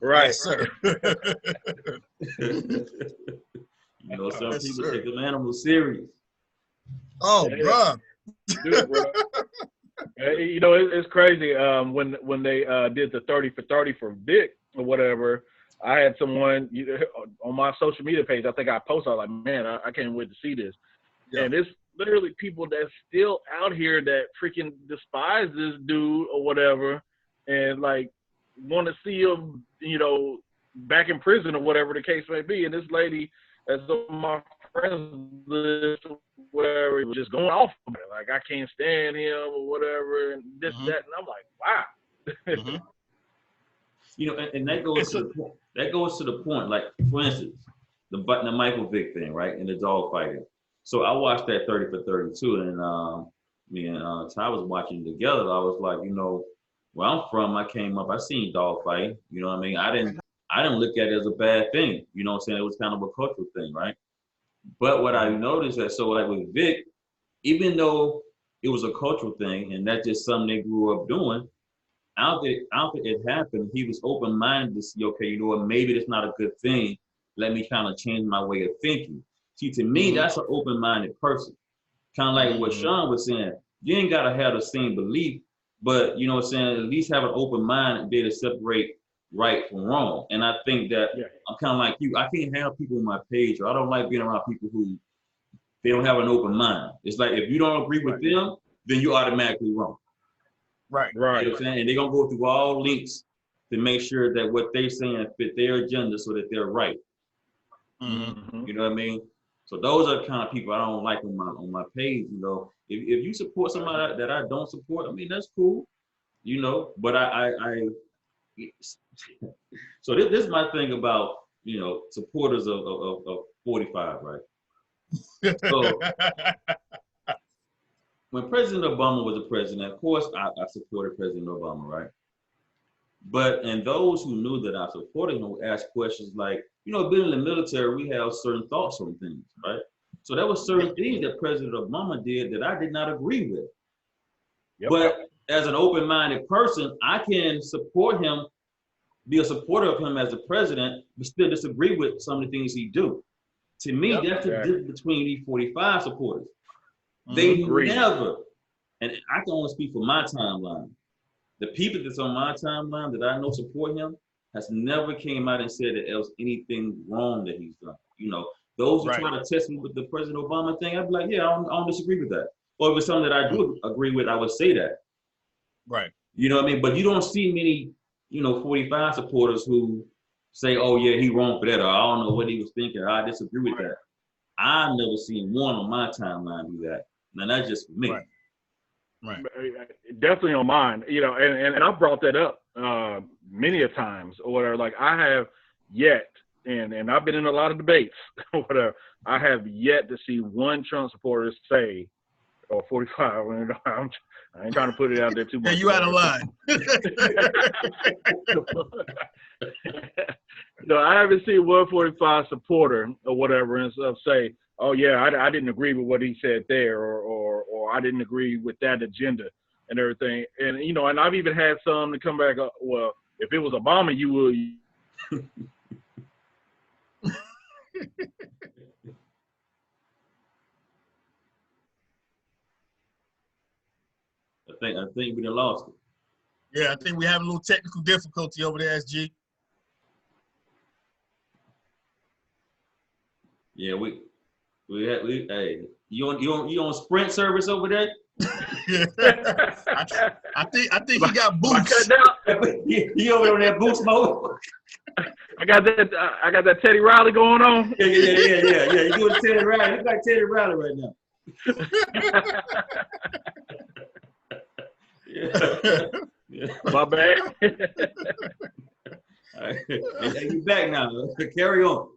Right, yes, sir. You know, some people take them animals serious. Oh, bro. Dude, bro. You know, it's crazy. When they did the 30 for 30 for Vic or whatever, I had someone on my social media page. I think I posted. I was like, man, I can't wait to see this. Yeah. And it's literally people that's still out here that freaking despise this dude or whatever, and like want to see him, you know, back in prison or whatever the case may be. And this lady that's on my friends list, whatever, was just going off of it. Like, I can't stand him or whatever, and this, that, and I'm like, wow. You know, and that goes to the point. Like, for instance, the Michael Vick thing, right, and the dog fighting. So I watched that 30 for 32, and me and Ty was watching together. I was like, you know, where I'm from, I came up, I seen dog fighting. You know what I mean? I didn't look at it as a bad thing. You know what I'm saying? It was kind of a cultural thing, right? But what I noticed that, so like with Vic, even though it was a cultural thing and that's just something they grew up doing, I don't think it happened. He was open-minded to see, okay, you know what, maybe that's not a good thing. Let me kind of change my way of thinking. See, to me, that's an open-minded person. Kind of like what Sean was saying. You ain't got to have the same belief, but, you know what I'm saying, at least have an open mind and be able to separate right from wrong. And I think that I'm kind of like you. I can't have people on my page, or I don't like being around people who they don't have an open mind. It's like, if you don't agree with them, then you're automatically wrong. Right. You know what I'm saying? And they're going to go through all links to make sure that what they're saying fit their agenda so that they're right. You know what I mean? So those are the kind of people I don't like on my page. You know, if you support somebody that I don't support, I mean, that's cool. You know, but I so this is my thing about, you know, supporters of 45, right? So when President Obama was the president, of course I supported President Obama, right? But and those who knew that I supported him would ask questions like, being in the military, we have certain thoughts on things, right? So there were certain things that President Obama did that I did not agree with. Yep. But as an open-minded person, I can support him, be a supporter of him as a president, but still disagree with some of the things he do. To me, that's the difference between these 45 supporters. They never, and I can only speak for my timeline. The people that's on my timeline that I know support him has never came out and said that there was anything wrong that he's done. Those who try to test me with the President Obama thing, I'd be like, yeah, I don't disagree with that. Or if it's something that I do agree with, I would say that. Right. You know what I mean? But you don't see many, 45 supporters who say, oh yeah, he wrong for that, or I don't know what he was thinking, or I disagree with that. I've never seen one on my timeline do that. Now that's just me. Right. Definitely on mine, and I brought that up many a times or whatever. Like I have yet, and I've been in a lot of debates or whatever, I have yet to see one Trump supporter say, or 45, I ain't trying to put it out there too much. Yeah, you out of line. No, I haven't seen 145 supporter or whatever and stuff say, oh yeah, I didn't agree with what he said there, or I didn't agree with that agenda and everything. And and I've even had some to come back, well, if it was Obama, you would. I think we done lost it. Yeah, I think we have a little technical difficulty over there, SG. Yeah, hey, you on Sprint service over there? I think he got boost. You over there boost mode? I got that Teddy Riley going on. Yeah. You doing Teddy Riley? You got Teddy Riley right now. Yeah. My bad. All right. Hey, you back now. Carry on.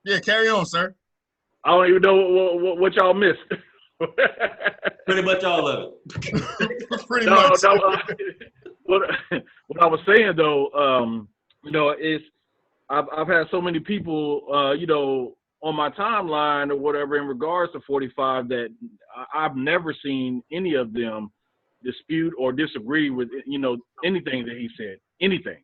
Yeah, carry on, sir. I don't even know what y'all missed. Pretty much all of it. Pretty much. What I was saying though, is I've had so many people, on my timeline or whatever in regards to 45 that I've never seen any of them dispute or disagree with, anything that he said, anything.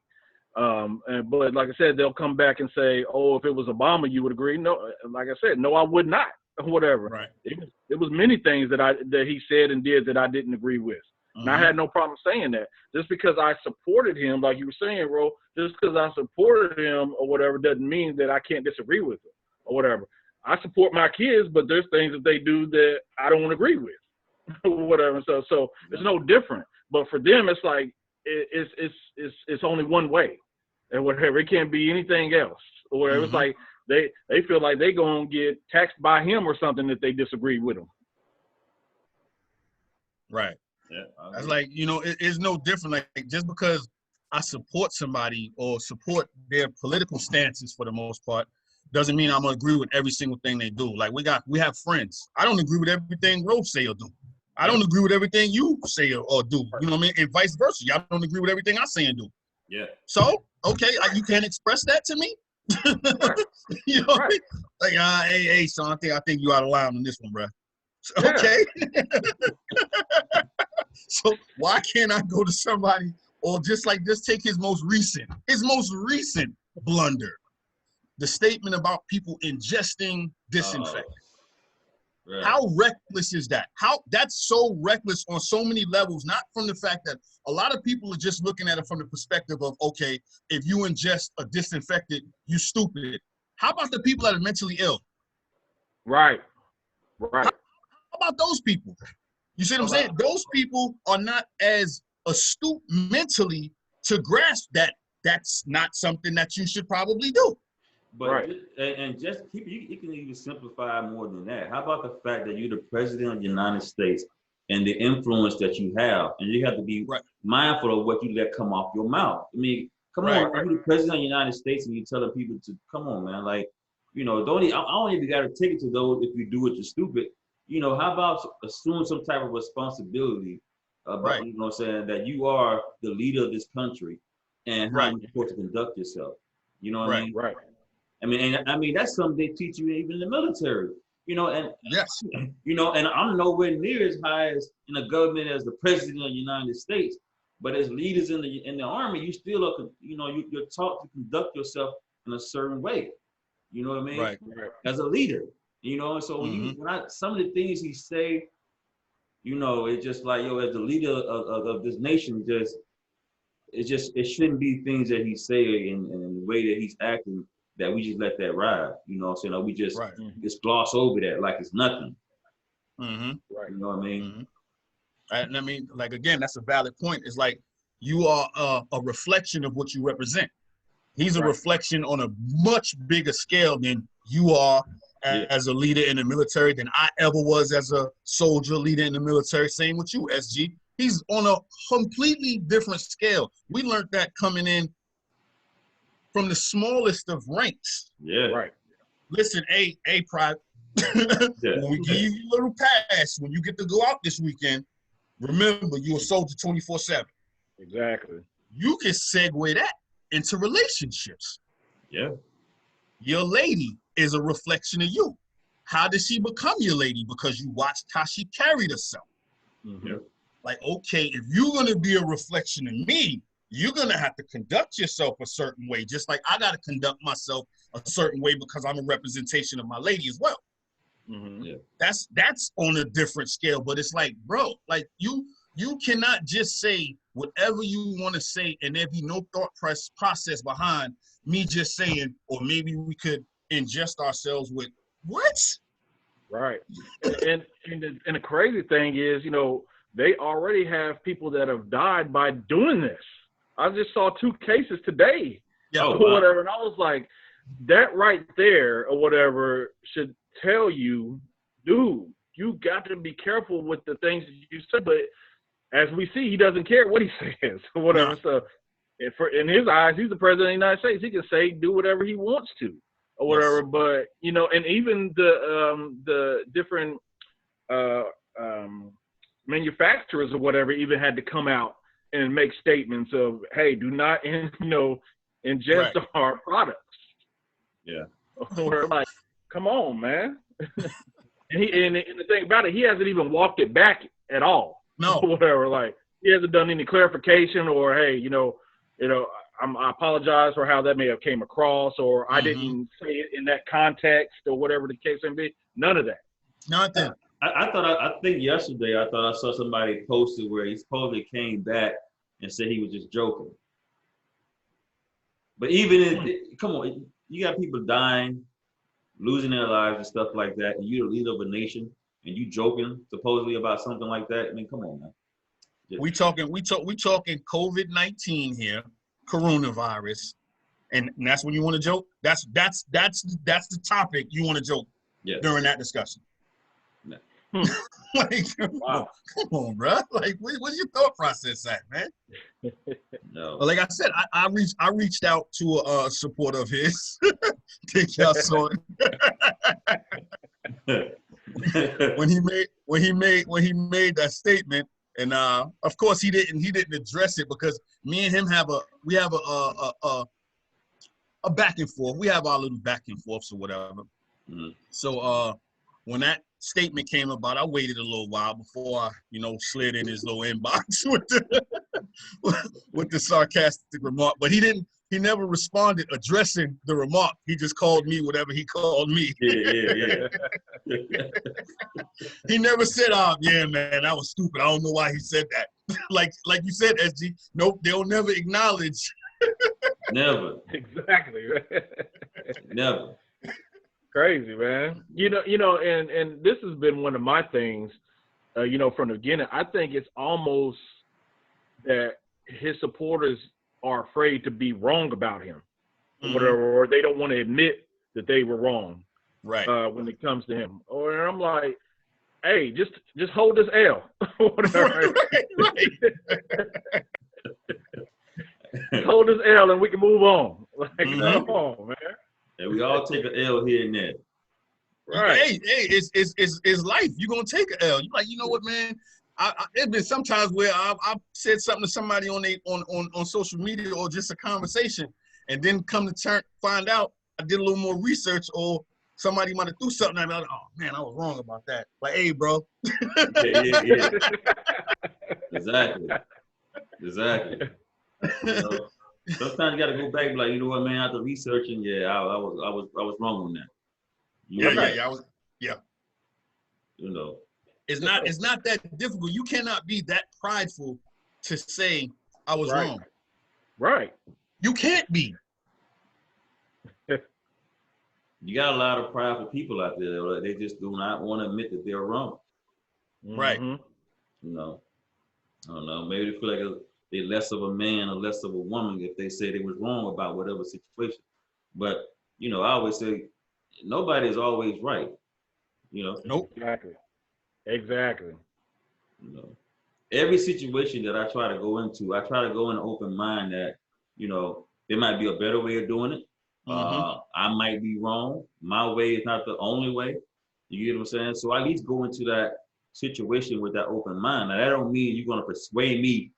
But like I said, they'll come back and say, oh, if it was Obama, you would agree. No, like I said, no, I would not, or whatever. Right. It was many things that he said and did that I didn't agree with. And I had no problem saying that. Just because I supported him, like you were saying, Ro, just because I supported him or whatever doesn't mean that I can't disagree with him or whatever. I support my kids, but there's things that they do that I don't agree with or whatever. So it's no different. But for them, it's like it's only one way and whatever. It can't be anything else or whatever. It's like they feel like they gonna get taxed by him or something if they disagree with him. Right. Yeah, that's like, it's no different. Like just because I support somebody or support their political stances for the most part doesn't mean I'm gonna agree with every single thing they do. Like we have friends. I don't agree with everything Rose say or do. I don't agree with everything you say or do. You know what I mean? And vice versa. Y'all don't agree with everything I say and do. Yeah. So, okay, you can't express that to me? You know what I mean? Like, hey, son, I think you out of line on this one, bro. Okay. So why can't I go to somebody or just take his most recent blunder? The statement about people ingesting disinfectant. Right. How reckless is that? That's so reckless on so many levels, not from the fact that a lot of people are just looking at it from the perspective of, okay, if you ingest a disinfectant, you stupid. How about the people that are mentally ill? Right. How about those people? You see what I'm saying? Those people are not as astute mentally to grasp that that's not something that you should probably do. But and just you can even simplify more than that. How about the fact that you're the president of the United States and the influence that you have, and you have to be mindful of what you let come off your mouth. I mean, come on, you're the president of the United States and you're telling people to come on, man. Like, I don't even got to take it to those if you do it, you're stupid. How about assume some type of responsibility about, you know what I'm saying, that you are the leader of this country and how you're supposed to conduct yourself. You know what I mean? Right. I mean, that's something they teach you even in the military. You know, and Yes. you know, and I'm nowhere near as high as in the government as the president of the United States. But as leaders in the army, you still are, you know, you're taught to conduct yourself in a certain way. You know what I mean? Right. As a leader, you know. And so some of the things he say, you know, it's just like, yo, as the leader of this nation, it shouldn't be things that he's saying and the way that he's acting that we just let that ride. You know what I'm saying? Or we just gloss over that like it's nothing. Right. You know what I mean? And I mean, like, again, that's a valid point. It's like you are a reflection of what you represent. He's a reflection on a much bigger scale than you are as a leader in the military, than I ever was as a soldier leader in the military. Same with you, SG. He's on a completely different scale. We learned that coming in from the smallest of ranks. Yeah. Right. Listen, Private, when we give you a little pass, when you get to go out this weekend, remember, you're a soldier 24/7. Exactly. You can segue that into relationships. Yeah. Your lady is a reflection of you. How did she become your lady? Because you watched how she carried herself. Like, okay, if you're going to be a reflection of me, you're going to have to conduct yourself a certain way, just like I got to conduct myself a certain way because I'm a representation of my lady as well. That's on a different scale, but it's like, bro, like you cannot just say whatever you want to say and there be no thought process behind me just saying, or maybe we could ingest ourselves with what? Right. And the crazy thing is, you know, they already have people that have died by doing this. I just saw 2 cases today or whatever, and I was like, that right there or whatever should tell you, dude, you got to be careful with the things that you say. But as we see, he doesn't care what he says or whatever. So in his eyes, he's the president of the United States. He can say, do whatever he wants to or whatever. But, you know, and even the different manufacturers or whatever even had to come out and make statements of, hey, do not, ingest our products. Yeah. We're like, come on, man. and the thing about it, he hasn't even walked it back at all. No. Whatever. Like, he hasn't done any clarification or, hey, I apologize for how that may have came across, or I didn't say it in that context, or whatever the case may be. None of that. Nothing. I think yesterday I thought I saw somebody posted where he supposedly came back and said he was just joking. But even come on, you got people dying, losing their lives and stuff like that, and you're the leader of a nation and you joking supposedly about something like that. I mean, come on, man. We talking COVID-19 here, coronavirus, and that's when you want to joke. That's the topic you want to joke during that discussion. Like, come on, bro. Like, what's your thought process at, man? No. Well, like I said, I reached out to a supporter of his. Think y'all saw it. when he made that statement, and of course he didn't address it because me and him have a back and forth. We have our little back and forths or whatever. So when that statement came about, I waited a little while before I, slid in his little inbox with the sarcastic remark. But he never responded addressing the remark. He just called me whatever he called me. Yeah. He never said, "Oh, yeah, man, that was stupid. I don't know why he said that." like you said, SG. Nope, they'll never acknowledge. Never. Exactly. Never. Crazy, man. And this has been one of my things, from the beginning. I think it's almost that his supporters are afraid to be wrong about him, or they don't want to admit that they were wrong, right? When it comes to him. Or I'm like, hey, just hold this L, whatever. Right. Hold this L and we can move on. Like, come on, man. And we all take an L here and there. Right. Hey, it's life. You're gonna take an L. You're like, you know what, man? It's been sometimes where I've said something to somebody on social media or just a conversation, and then come to find out I did a little more research, or somebody might have threw something at me. Like, oh man, I was wrong about that. Like, hey, bro. Yeah. Exactly. You know, sometimes you got to go back, and be like, you know what, man? After researching, yeah, I was wrong on that. Yeah. You know, It's not that difficult. You cannot be that prideful to say I was wrong. Right. You can't be. you got a lot of prideful people out there that they just do not want to admit that they're wrong. Right. You know, I don't know. Maybe they feel like they're less of a man or less of a woman if they say they was wrong about whatever situation. But you know, I always say nobody is always right. You know. Nope. Exactly. You know, every situation that I try to go into, I try to go in an open mind that, you know, there might be a better way of doing it. I might be wrong. My way is not the only way. You get what I'm saying? So I at least go into that situation with that open mind. Now that don't mean you're gonna persuade me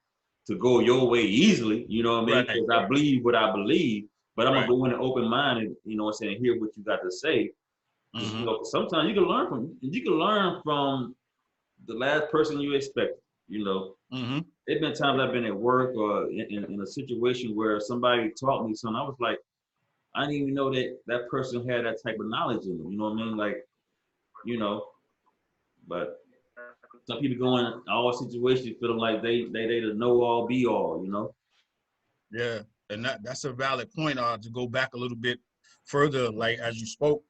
to go your way easily. You know what I mean? Because I believe what I believe, but I'm gonna go in an open mind and, you know what I'm saying, hear what you got to say. You know, sometimes you can learn from the last person you expect. You know, there's been times I've been at work or in a situation where somebody taught me something. I was like, I didn't even know that person had that type of knowledge in them. You know what I mean? Like, you know, but some people go in all situations feeling like they the know all be all. You know? Yeah, and that's a valid point. To go back a little bit further, like as you spoke,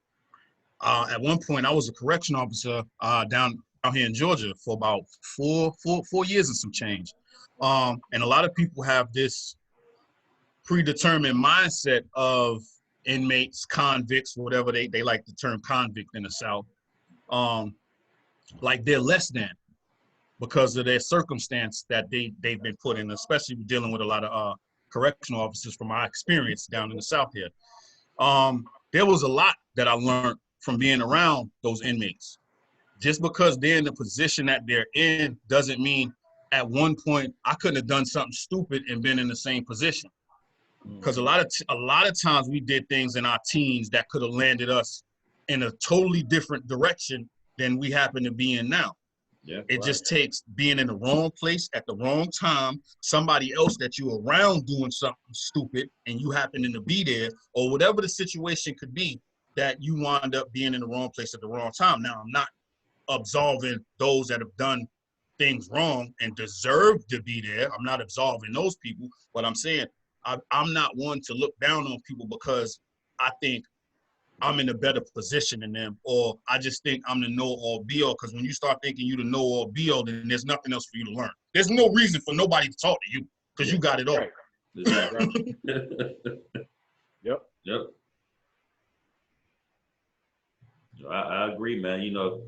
at one point I was a correction officer down here in Georgia for about four years and some change. And a lot of people have this predetermined mindset of inmates, convicts, whatever they like the term convict in the South, like they're less than because of their circumstance that they've been put in, especially dealing with a lot of correctional officers from my experience down in the South here. There was a lot that I learned from being around those inmates. Just because they're in the position that they're in doesn't mean at one point I couldn't have done something stupid and been in the same position. Because a lot of times we did things in our teens that could have landed us in a totally different direction than we happen to be in now. Yeah, it just takes being in the wrong place at the wrong time, somebody else that you're around doing something stupid and you happen to be there, or whatever the situation could be, that you wind up being in the wrong place at the wrong time. Now, I'm not absolving those that have done things wrong and deserve to be there. I'm not absolving those people, but I'm saying I'm not one to look down on people because I think I'm in a better position than them, or I just think I'm the know-all be-all, because when you start thinking you the know-all be-all, then there's nothing else for you to learn. There's no reason for nobody to talk to you because you got it all. Right. Exactly. Yep. I agree, man. You know,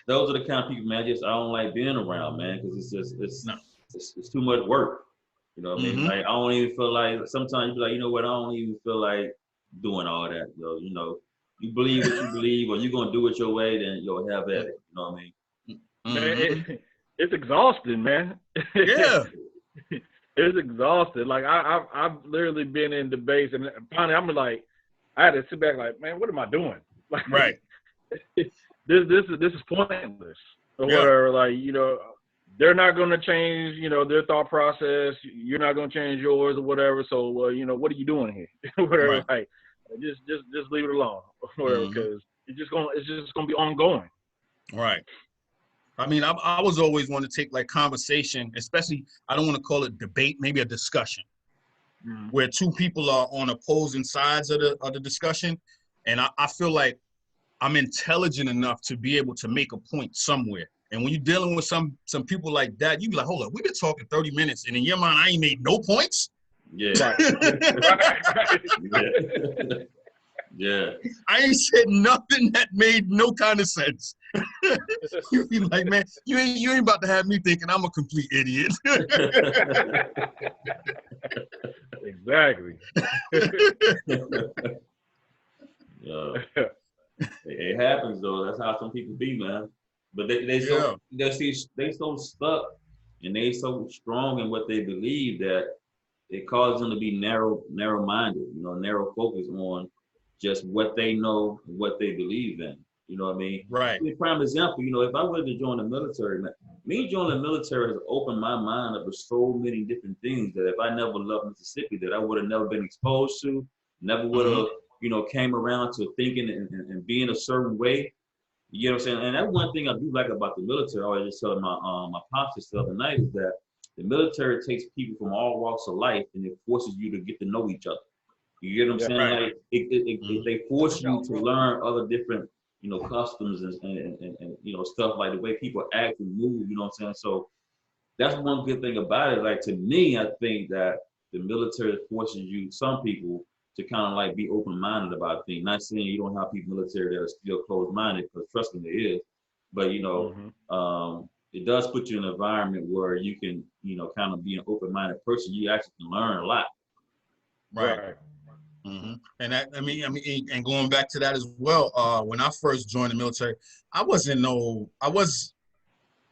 those are the kind of people, man. I don't like being around, man, because it's too much work. You know what I mean? Like, I don't even feel like, sometimes you be like, you know what? I don't even feel like doing all that. You know, you believe what you believe, or you're gonna do it your way, then you'll have at it. You know what I mean? Man, it's exhausting, man. Yeah. It's exhausting. Like I've literally been in debates, and finally I'm like, I had to sit back, like, man, what am I doing? Like, Right. This is pointless or whatever. Like, you know, they're not going to change, you know, their thought process. You're not going to change yours or whatever. So, you know, what are you doing here? Whatever. Right. Like, just leave it alone or whatever, because it's just gonna be ongoing. Right. I mean, I was always want to take like conversation, especially, I don't want to call it debate, maybe a discussion, where two people are on opposing sides of the discussion. And I feel like I'm intelligent enough to be able to make a point somewhere. And when you're dealing with some people like that, you be like, hold up, we've been talking 30 minutes, and in your mind, I ain't made no points. Yeah. Yeah. I ain't said nothing that made no kind of sense. You be like, man, you ain't about to have me thinking I'm a complete idiot. Exactly. It happens though. That's how some people be, man. But they Yeah. so they so stuck and they so strong in what they believe that it causes them to be narrow-minded, narrow focus on just what they know and what they believe in. You know what I mean? Right. A prime example, if I were to join the military, man, me joining the military has opened my mind up to so many different things that if I never loved Mississippi, that I would have never been exposed to, never would have, came around to thinking and being a certain way. You know what I'm saying? And that's one thing I do like about the military. I always just tell my pops the other night is that the military takes people from all walks of life and it forces you to get to know each other. You get what I'm saying? Right. Like they force you to learn other different, customs and stuff like the way people act and move. You know what I'm saying? So that's one good thing about it. Like to me, I think that the military forces you, some people, to kind of like be open-minded about things. Not saying you don't have people in the military that are still closed-minded, because trust me, there is. But it does put you in an environment where you can, kind of be an open-minded person. You actually can learn a lot. Right. And that, and going back to that as well, when I first joined the military, I was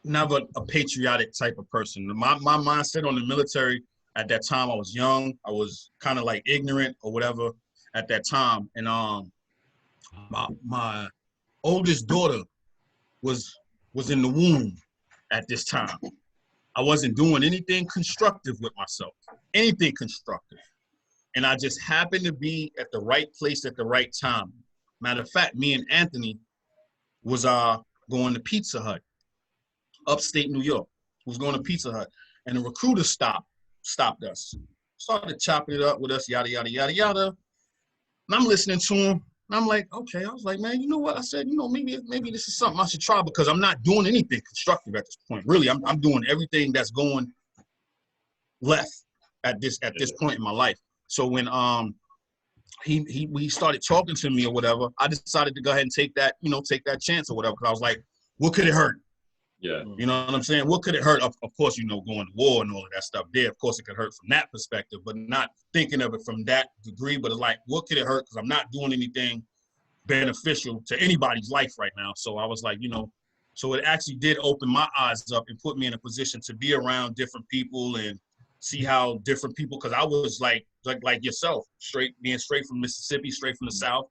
never a patriotic type of person. My mindset on the military at that time, I was young. I was kind of like ignorant or whatever at that time. And my oldest daughter was in the womb at this time. I wasn't doing anything constructive with myself, anything constructive. And I just happened to be at the right place at the right time. Matter of fact, me and Anthony was going to Pizza Hut, upstate New York. Was going to Pizza Hut. And the recruiter stopped us. Started chopping it up with us, yada, yada, yada, yada. And I'm listening to him. And I'm like, okay. I was like, man, you know what? I said, maybe this is something I should try, because I'm not doing anything constructive at this point. Really, I'm doing everything that's going left at this point in my life. So when he started talking to me or whatever, I decided to go ahead and take that chance or whatever, because I was like, what could it hurt? Yeah. You know what I'm saying? What could it hurt? Of course, going to war and all of that stuff there. Of course, it could hurt from that perspective, but not thinking of it from that degree. But it's like, what could it hurt? Because I'm not doing anything beneficial to anybody's life right now. So I was like, so it actually did open my eyes up and put me in a position to be around different people and see how different people, because I was like yourself, being straight from Mississippi, straight from the South,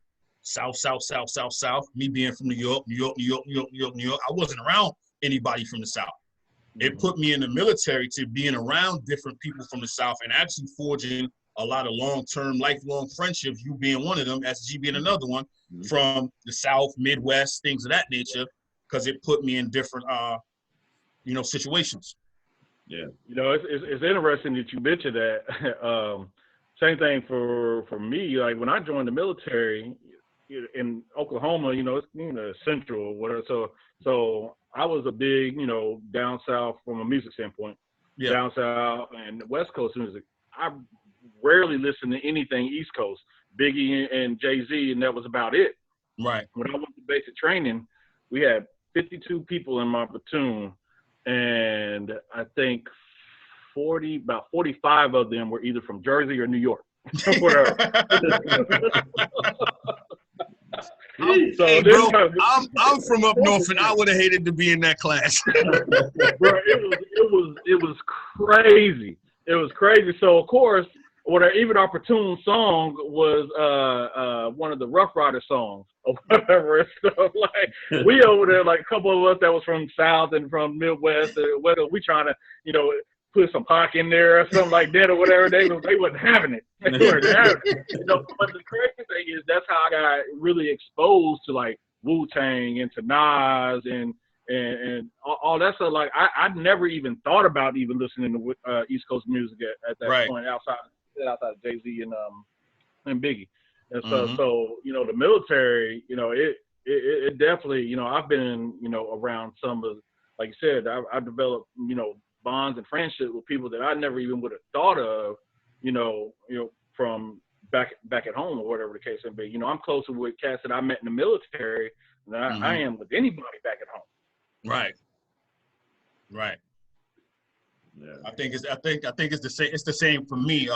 me being from New York. I wasn't around anybody from the South. It put me in the military to being around different people from the South and actually forging a lot of long-term, lifelong friendships, you being one of them, SG being another one, from the South, Midwest, things of that nature, because it put me in different, situations. Yeah. It's interesting that you mentioned that. Same thing for me. Like when I joined the military in Oklahoma, it's central or whatever. So I was a big, down south from a music standpoint. Yeah. Down south and West Coast music. I rarely listened to anything East Coast, Biggie and Jay-Z, and that was about it. Right. When I went to basic training, we had 52 people in my platoon, and I think about 45 of them were either from Jersey or New York. Whatever. I'm from up north, and I would have hated to be in that class. Bro, it was crazy. It was crazy. So of course, even our platoon song was one of the Rough Rider songs or whatever and stuff. Like we over there, like a couple of us that was from South and from Midwest, whether we trying to, put some Pac in there or something like that or whatever, they wasn't having it. They weren't having it. But the crazy thing is that's how I got really exposed to like Wu-Tang and to Nas and all that stuff. Like I never even thought about even listening to East Coast music at that point outside of Jay-Z and Biggie. And so the military, it definitely, I've been, around some of, like you said, I developed, bonds and friendships with people that I never even would have thought of, from back at home or whatever the case may be. I'm closer with cats that I met in the military than I am with anybody back at home. Right. Yeah. I think it's the same. It's the same for me.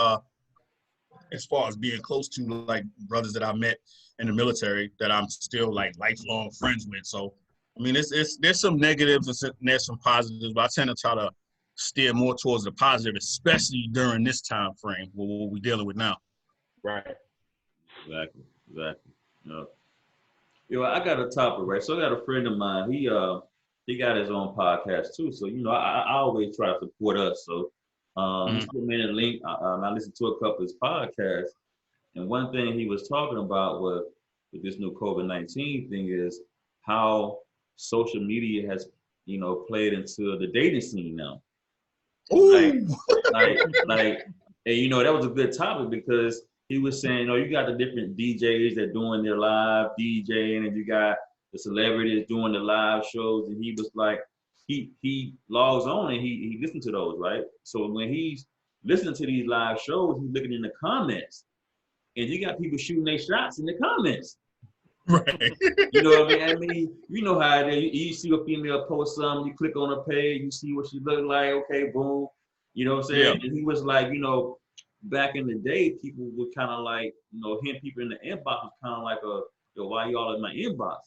As far as being close to like brothers that I met in the military that I'm still like lifelong friends with. So I mean, there's some negatives and there's some positives, but I tend to try to steer more towards the positive, especially during this time frame, what we're dealing with now. Right. Exactly. I got a topic, right? So I got a friend of mine. He got his own podcast too. So I always try to support us. So he sent me a link. I listened to a couple of his podcasts, and one thing he was talking about with this new COVID-19 thing is how social media has played into the dating scene now. Ooh. Like, and that was a good topic because he was saying, you got the different DJs that doing their live DJing, and you got the celebrities doing the live shows, and he was like, he logs on and he listens to those, right? So when he's listening to these live shows, he's looking in the comments, and you got people shooting their shots in the comments. Right. You know what I mean? You know how it is. You see a female post something, you click on a page, you see what she look like, okay, boom. You know what I'm saying? Yeah. And he was like, back in the day, people would kind of like, hint people in the inbox was kind of like why y'all in my inbox?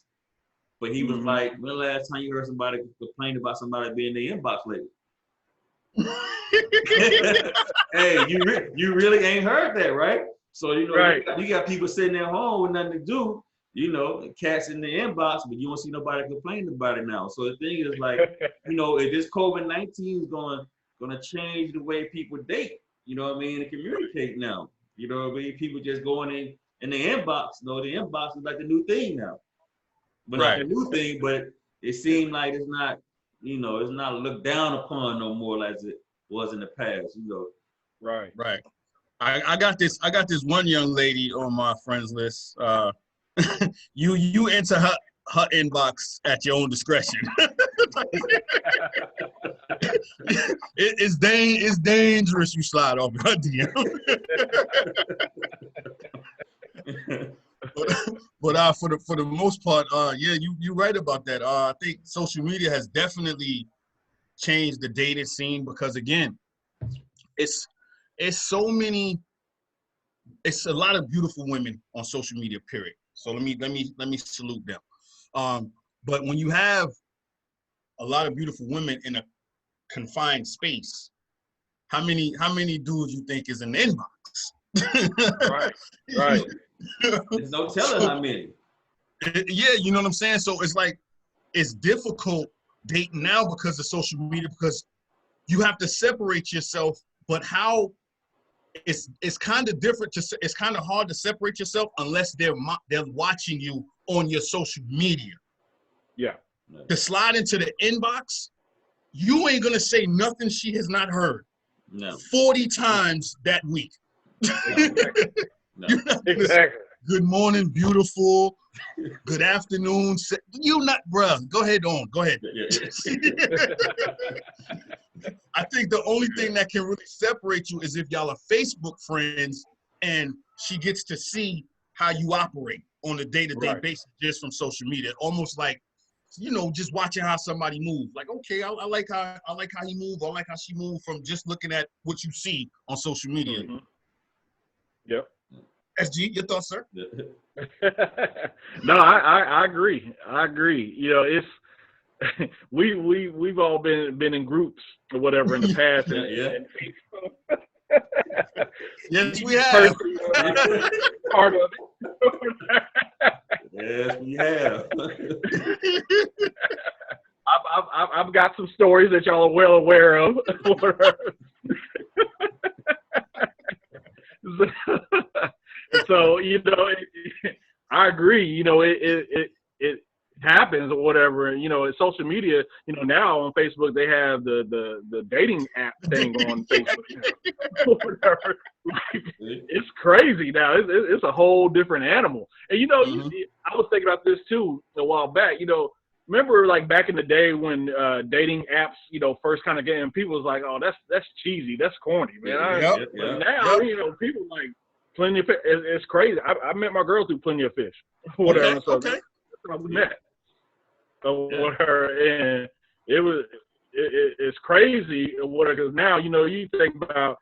But he was like, when the last time you heard somebody complain about somebody being in the inbox lately? Hey, you really ain't heard that, right? So, right. you got people sitting at home with nothing to do, cats in the inbox, but you don't see nobody complaining about it now. So the thing is like, if this COVID-19 is going to change the way people date, and communicate now. People just going in the inbox. The inbox is like the new thing now. But right. Not the new thing, but it seemed like it's not, it's not looked down upon no more as it was in the past, Right. Right. I got this one young lady on my friends list. You enter her inbox at your own discretion. It's dangerous you slide off her DM. but for the most part, yeah, you're right about that. I think social media has definitely changed the dating scene because again, it's a lot of beautiful women on social media, period. So let me salute them. But when you have a lot of beautiful women in a confined space, how many dudes you think is in the inbox? Right. There's no telling how many. Yeah, you know what I'm saying? So it's like, it's difficult dating now because of social media, because you have to separate yourself, but how it's kind of different it's kind of hard to separate yourself unless they're watching you on your social media. Yeah. To slide into the inbox, you ain't gonna say nothing she has not heard 40 times that week. No. Exactly. Good morning, beautiful. Good afternoon. You not, bruh. Go ahead. I think the only thing that can really separate you is if y'all are Facebook friends and she gets to see how you operate on a day-to-day basis just from social media. Almost like, just watching how somebody moves. Like, okay, I like how he moved. I like how she moved from just looking at what you see on social media. Mm-hmm. Yep. SG, your thoughts, sir? No, I agree. It's we've all been in groups or whatever in the past. Yes, we have. Part of it. Yes, we have. I've got some stories that y'all are well aware of. So I agree. It happens or whatever. Social media. Now on Facebook they have the dating app thing on Facebook. Whatever. It's crazy now. It's a whole different animal. And I was thinking about this too a while back. Remember like back in the day when dating apps, first kind of getting, people was like, oh, that's cheesy, that's corny, man. But now, people like Plenty of Fish. It's crazy. I met my girl through Plenty of Fish. Whatever. Okay. So that's how we met. With her, and it's crazy or whatever. Because now, you think about,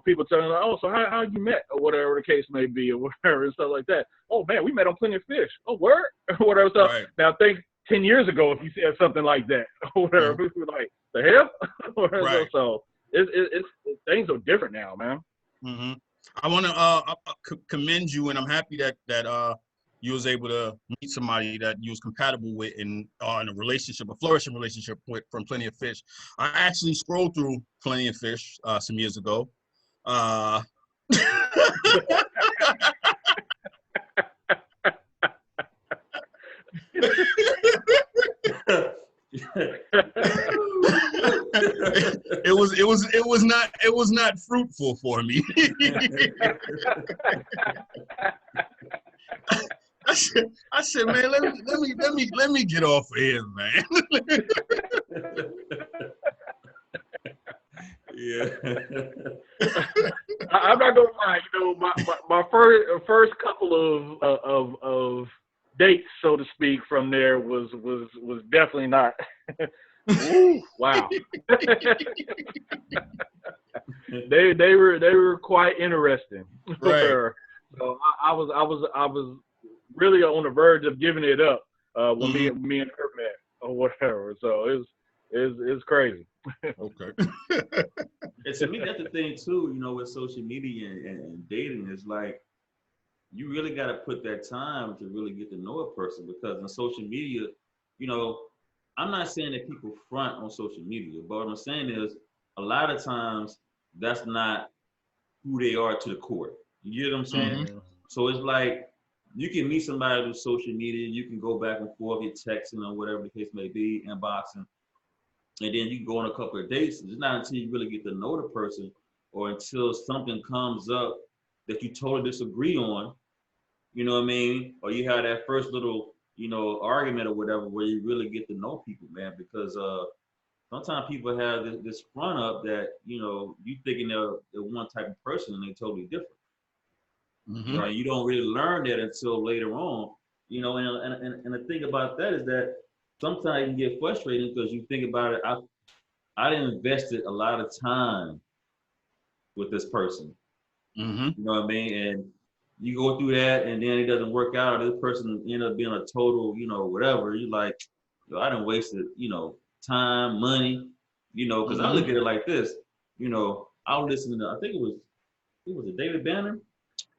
people telling like, oh, so how you met or whatever the case may be or whatever and stuff like that. Oh man, we met on Plenty of Fish. Oh, word or whatever. So now think 10 years ago if you said something like that or whatever. Mm-hmm. People were like, the hell? Right. So it's things are different now, man. Mm-hmm. I want to commend you, and I'm happy that you was able to meet somebody that you was compatible with in a relationship, a flourishing relationship with, from Plenty of Fish. I actually scrolled through Plenty of Fish some years ago. It was not fruitful for me. I said, man, let me get off of here, man. Yeah. I'm not gonna lie, my first couple of dates, so to speak, from there was definitely not. Ooh, wow. they were quite interesting. Right. So I was really on the verge of giving it up when me and her met or whatever. So it's crazy. Okay. And to me, that's the thing too. With social media and dating, is like you really got to put that time to really get to know a person, because on social media, I'm not saying that people front on social media, but what I'm saying is a lot of times that's not who they are to the core. You get what I'm saying? Mm-hmm. So it's like you can meet somebody through social media, you can go back and forth, you're texting or whatever the case may be, inboxing, and then you can go on a couple of dates. It's not until you really get to know the person or until something comes up that you totally disagree on, you know what I mean? Or you have that first little, argument or whatever, where you really get to know people, man, because sometimes people have this front up that, you thinking they're one type of person and they're totally different. Mm-hmm. You don't really learn that until later on, and the thing about that is that sometimes you can get frustrated because you think about it. I invested a lot of time with this person. Mm-hmm. You know what I mean? And you go through that and then it doesn't work out, or this person end up being a total, whatever. You're like, I done wasted, time, money, because I look at it like this, I was listening to, I think it was a David Banner.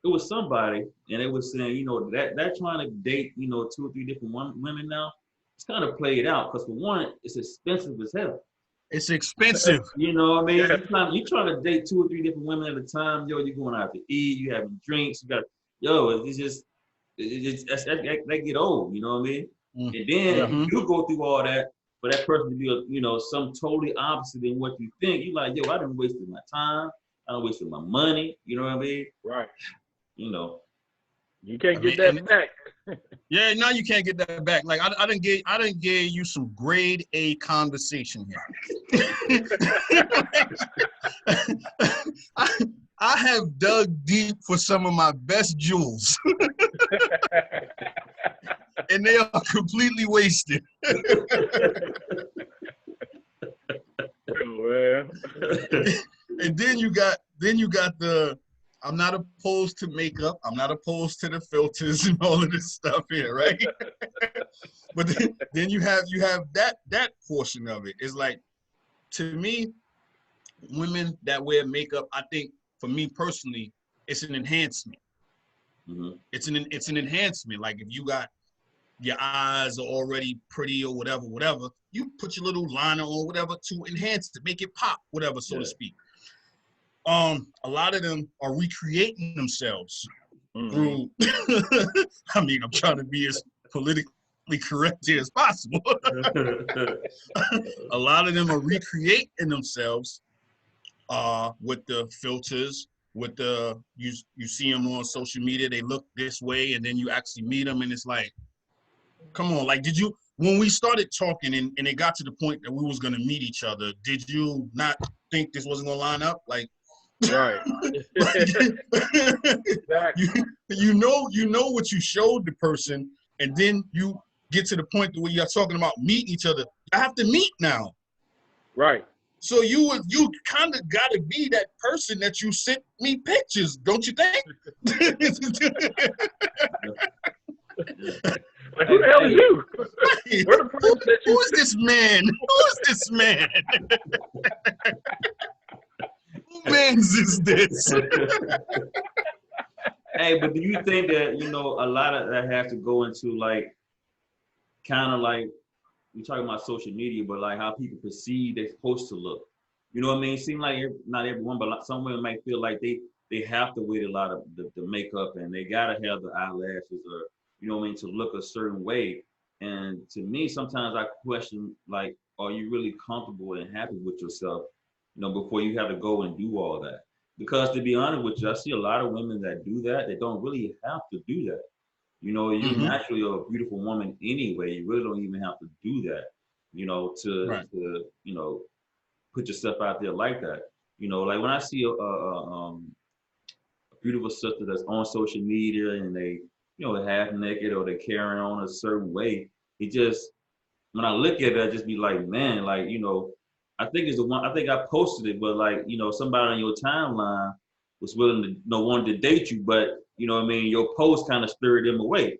It was somebody, and they was saying, that trying to date, 2 or 3 different women now, it's kind of played out, because for one, it's expensive as hell. It's expensive. You know what I mean? You're trying to date 2 or 3 different women at a time. You're going out to eat, you having drinks, that get old, you know what I mean? Mm-hmm. And then you go through all that for that person to be, some totally opposite than what you think. You like, I done wasted my time. I done wasted my money. You know what I mean? Right. You can't get that back. Yeah, now you can't get that back. Like I didn't give you some grade A conversation here. I have dug deep for some of my best jewels, and they are completely wasted. And then you got the, I'm not opposed to makeup. I'm not opposed to the filters and all of this stuff here, right? But then you have that portion of it. It's like, to me, women that wear makeup, I think for me personally, it's an enhancement. Mm-hmm. It's an enhancement. Like if you got your eyes are already pretty or whatever, you put your little liner on whatever to enhance it, make it pop, whatever, so to speak. A lot of them are recreating themselves through, I mean, I'm trying to be as politically correct here as possible. A lot of them are recreating themselves with the filters, with the, you see them on social media, they look this way, and then you actually meet them and it's like, come on, like, when we started talking and it got to the point that we was gonna meet each other, did you not think this wasn't gonna line up? Like, right. you know what you showed the person, and then you get to the point where you're talking about meeting each other. I have to meet now. Right. So you kind of got to be that person that you sent me pictures, don't you think? Like, who the hell is you? Where the person that you? Who is this man? Who is this man? Who man's is this? Hey, but do you think that, you know, a lot of that has to go into like, kind of like, we're talking about social media, but like how people perceive they're supposed to look. You know what I mean? It seems like not everyone, but some women might feel like they have to wear a lot of the makeup and they gotta have the eyelashes or, you know what I mean, to look a certain way. And to me, sometimes I question, like, are you really comfortable and happy with yourself, you know, before you have to go and do all that? Because to be honest with you, I see a lot of women that do that. They don't really have to do that. You know, you're naturally a beautiful woman anyway. You really don't even have to do that, you know, to you know, put yourself out there like that. You know, like when I see a beautiful sister that's on social media and they, you know, half naked or they're carrying on a certain way, it just, when I look at it, I just be like, man, like, you know, I think it's the one, I think I posted it, but like, you know, somebody on your timeline was willing to, you know, wanted to date you, but, you know what I mean, your post kind of stirred them away.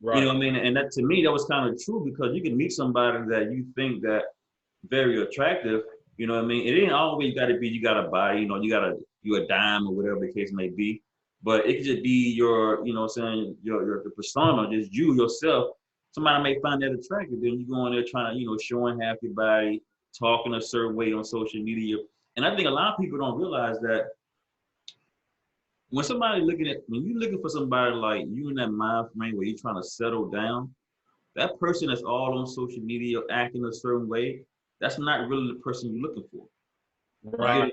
Right. You know what I mean? And that, to me, that was kind of true, because you can meet somebody that you think that very attractive, you know what I mean? It ain't always got to be, you got to buy, you know, you're a dime or whatever the case may be, but it could just be your, you know what I'm saying, your the persona, just you, yourself. Somebody may find that attractive, then you go in there trying to, you know, showing half your body, talking a certain way on social media. And I think a lot of people don't realize that when you're looking for somebody like you in that mind frame where you're trying to settle down, that person that's all on social media acting a certain way, that's not really the person you're looking for. Right.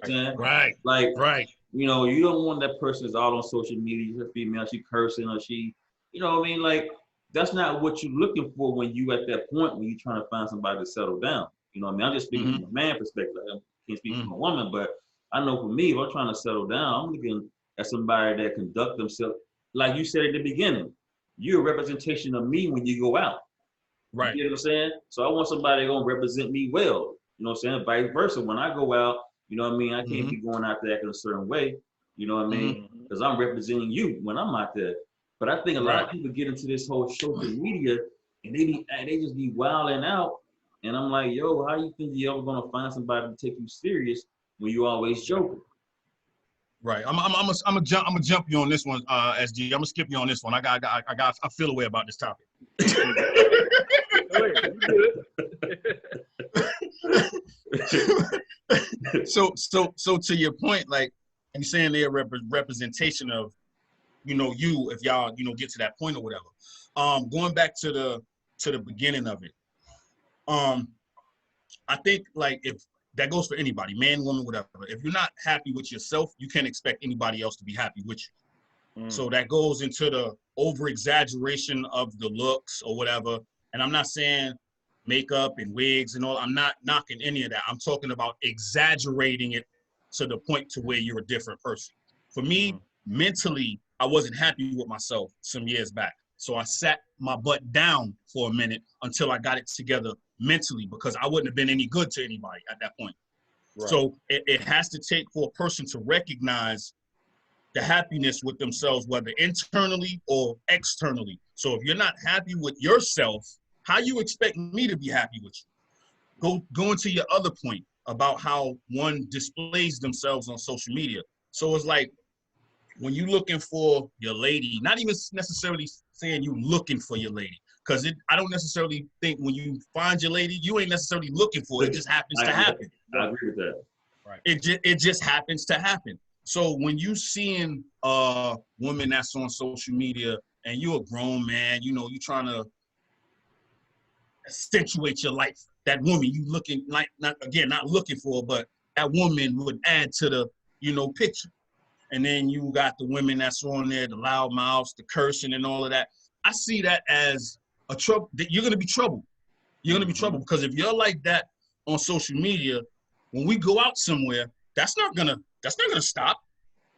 Right. You know, you don't want that person that's all on social media, she's a female, she cursing or she, you know what I mean? Like, that's not what you're looking for when you at that point when you're trying to find somebody to settle down. You know what I mean? I'm just speaking from a man perspective. I can't speak from a woman, but I know for me, if I'm trying to settle down, I'm looking at somebody that conduct themselves, like you said at the beginning, you're a representation of me when you go out. Right. You know what I'm saying? So I want somebody that's gonna represent me well. You know what I'm saying? Vice versa. When I go out, you know what I mean? I can't be going out there acting a certain way. You know what I mean? Because I'm representing you when I'm out there. But I think a lot of people get into this whole social media and they just be wilding out. And I'm like, yo, how you think you ever gonna find somebody to take you serious when you always joking? Right. I'm gonna jump you on this one, SG. I'm gonna skip you on this one. I feel a way about this topic. So to your point, like you're saying, they're a representation of, you know, you, if y'all, you know, get to that point or whatever. Going back to the beginning of it, I think, like, if that goes for anybody, man, woman, whatever. If you're not happy with yourself, you can't expect anybody else to be happy with you. So that goes into the over-exaggeration of the looks or whatever. And I'm not saying makeup and wigs and all. I'm not knocking any of that. I'm talking about exaggerating it to the point to where you're a different person. For me, mentally, I wasn't happy with myself some years back. So I sat my butt down for a minute until I got it together mentally, because I wouldn't have been any good to anybody at that point. Right. So it has to take for a person to recognize the happiness with themselves, whether internally or externally. So if you're not happy with yourself, how you expect me to be happy with you? Go into your other point about how one displays themselves on social media. So it's like, when you're looking for your lady, not even necessarily saying you looking for your lady, because I don't necessarily think when you find your lady, you ain't necessarily looking for it. It just happens to happen. I agree with that. Right. It just happens to happen. So when you seeing a woman that's on social media and you're a grown man, you know, you're trying to accentuate your life. That woman you looking like, not looking for, but that woman would add to the, you know, picture. And then you got the women that's on there, the loud mouths, the cursing and all of that. I see that as a trouble. You're going to be trouble. You're going to be trouble, because if you're like that on social media, when we go out somewhere, that's not going to stop.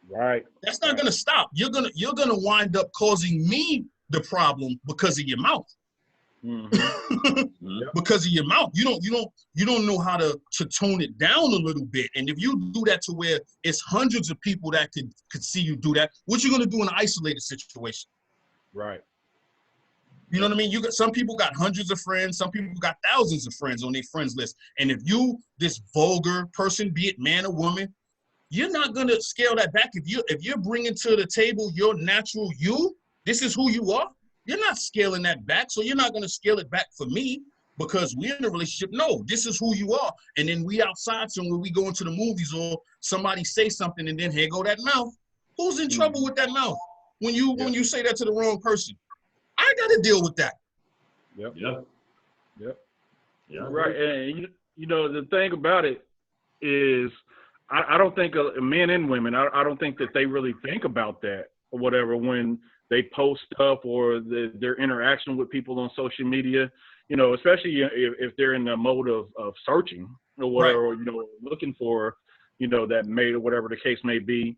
Right. That's not going to stop. You're going to wind up causing me the problem because of your mouth. Because of your mouth. You don't know how to tone it down a little bit. And if you do that to where it's hundreds of people that could see you do that, what you gonna do in an isolated situation? Right. You know what I mean? You got some people got hundreds of friends, some people got thousands of friends on their friends list. And if you, this vulgar person, be it man or woman, you're not gonna scale that back. If you're bringing to the table your natural you, this is who you are. You're not scaling that back, so you're not gonna scale it back for me because we're in a relationship. No, this is who you are. And then we outside somewhere, we go into the movies or somebody say something, and then here go that mouth. Who's in trouble with that mouth when you say that to the wrong person? I got to deal with that. Yep. Yep. Yep. Yeah. Right. And you know, the thing about it is, I don't think men and women, I don't think that they really think about that or whatever when they post stuff or their interaction with people on social media. You know, especially if they're in the mode of searching or whatever, or, you know, looking for, you know, that mate or whatever the case may be.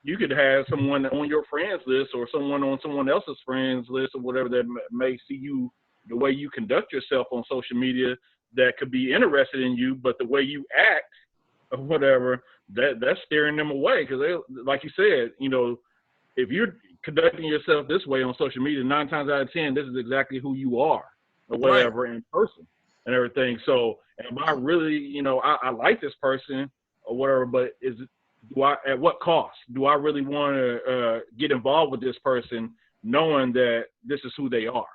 You could have someone on your friends list or someone on someone else's friends list or whatever that may see you, the way you conduct yourself on social media, that could be interested in you, but the way you act or whatever, that's steering them away. Because they, like you said, you know, if you're conducting yourself this way on social media, 9 times out of 10, this is exactly who you are or whatever in person and everything. So am I really, you know, I like this person or whatever, but at what cost? Do I really want to get involved with this person knowing that this is who they are?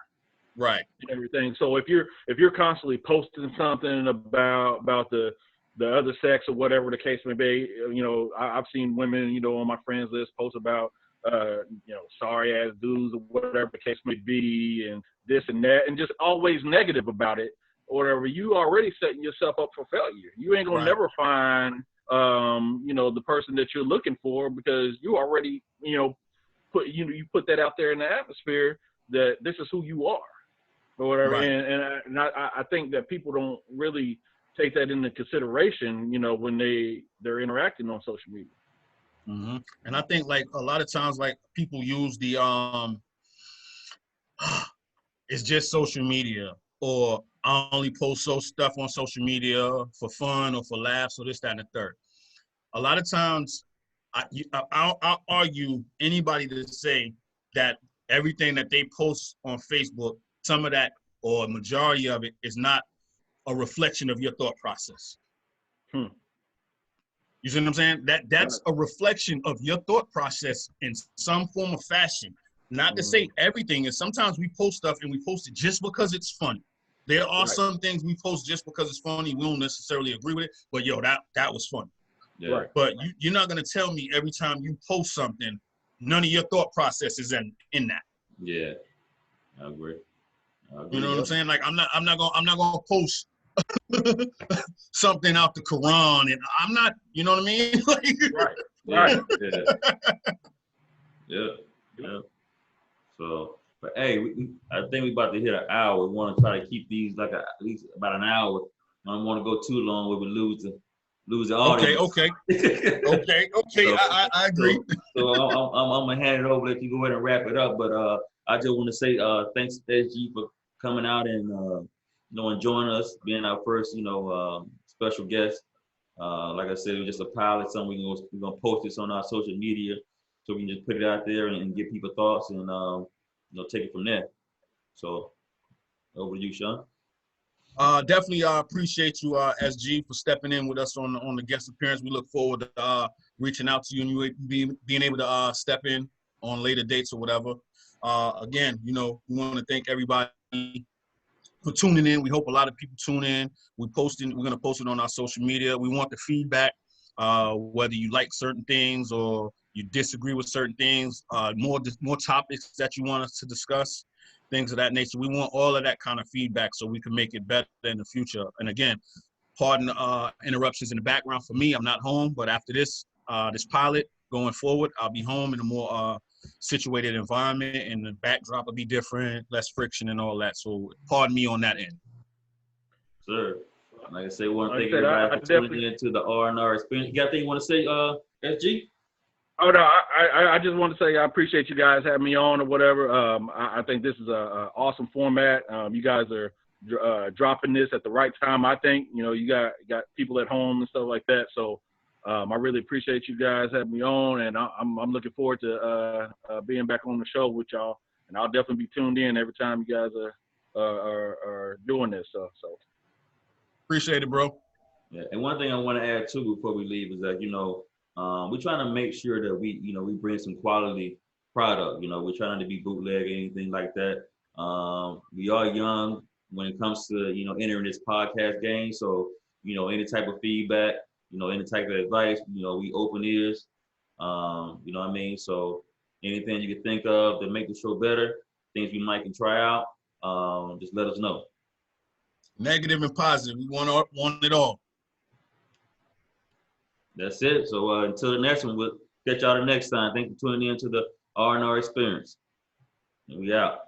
Right. And everything. So if you're constantly posting something about the other sex or whatever the case may be, you know, I've seen women, you know, on my friends list post about, you know, sorry ass dudes or whatever the case may be, and this and that, and just always negative about it or whatever. You already setting yourself up for failure. You ain't gonna never find, you know, the person that you're looking for, because you already, you know, you put that out there in the atmosphere that this is who you are or whatever. Right. And I think that people don't really take that into consideration, you know, when they're interacting on social media. Mm-hmm. And I think like a lot of times, like people use the it's just social media, or I only post stuff on social media for fun or for laughs or this, that, and the third. A lot of times, I'll argue anybody to say that everything that they post on Facebook, some of that or a majority of it is not a reflection of your thought process. You see what I'm saying? That's a reflection of your thought process in some form of fashion. Not to say everything is. Sometimes we post stuff and we post it just because it's funny. There are some things we post just because it's funny. We don't necessarily agree with it, but yo, that was funny. Yeah. Right. But you're not gonna tell me every time you post something, none of your thought process is in that. Yeah, I agree. You know what I'm saying? Like I'm not gonna post something out the Quran, and I'm not. You know what I mean? Right. Yeah. So, but hey, I think we about to hit an hour. We want to try to keep these like at least about an hour. I don't want to go too long where we lose the audience. Okay. So, I agree. So I'm gonna hand it over. Let you go ahead and wrap it up. But I just want to say thanks to SG for coming out and you know, enjoying us, being our first, you know, special guest. Like I said, it was just a pilot. Something we're gonna post this on our social media, so we can just put it out there and get people thoughts and you know, take it from there. So over to you, Sean. Definitely appreciate you, SG, for stepping in with us on the guest appearance. We look forward to reaching out to you and you being able to step in on later dates or whatever. Again, you know, we want to thank everybody for tuning in. We hope a lot of people tune in. We're going to post it on our social media. We want the feedback, whether you like certain things or you disagree with certain things, more topics that you want us to discuss, things of that nature. We want all of that kind of feedback so we can make it better in the future. And again, pardon interruptions in the background for me. I'm not home, but after this pilot going forward, I'll be home in a more situated environment, and the backdrop will be different, less friction and all that. So pardon me on that end. Sir, like I say, we want to thank everybody for tuning in to the RnR Experience. You got anything you want to say, SG? Oh no, I just want to say I appreciate you guys having me on or whatever. I think this is a awesome format. You guys are dropping this at the right time. I think, you know, you got people at home and stuff like that. So I really appreciate you guys having me on, and I'm looking forward to being back on the show with y'all and I'll definitely be tuned in every time you guys are doing this. So Appreciate it, bro. Yeah, and one thing I want to add too before we leave is that we're trying to make sure that we bring some quality product. We're trying to be bootleg or anything like that. We are young when it comes to entering this podcast game. So any type of feedback, any type of advice, we open ears. You know what I mean? So anything you can think of to make the show better, things we might can try out, just let us know. Negative and positive. We want it all. That's it. So until the next one, we'll catch y'all the next time. Thank you for tuning in to the RnR Experience. And we out.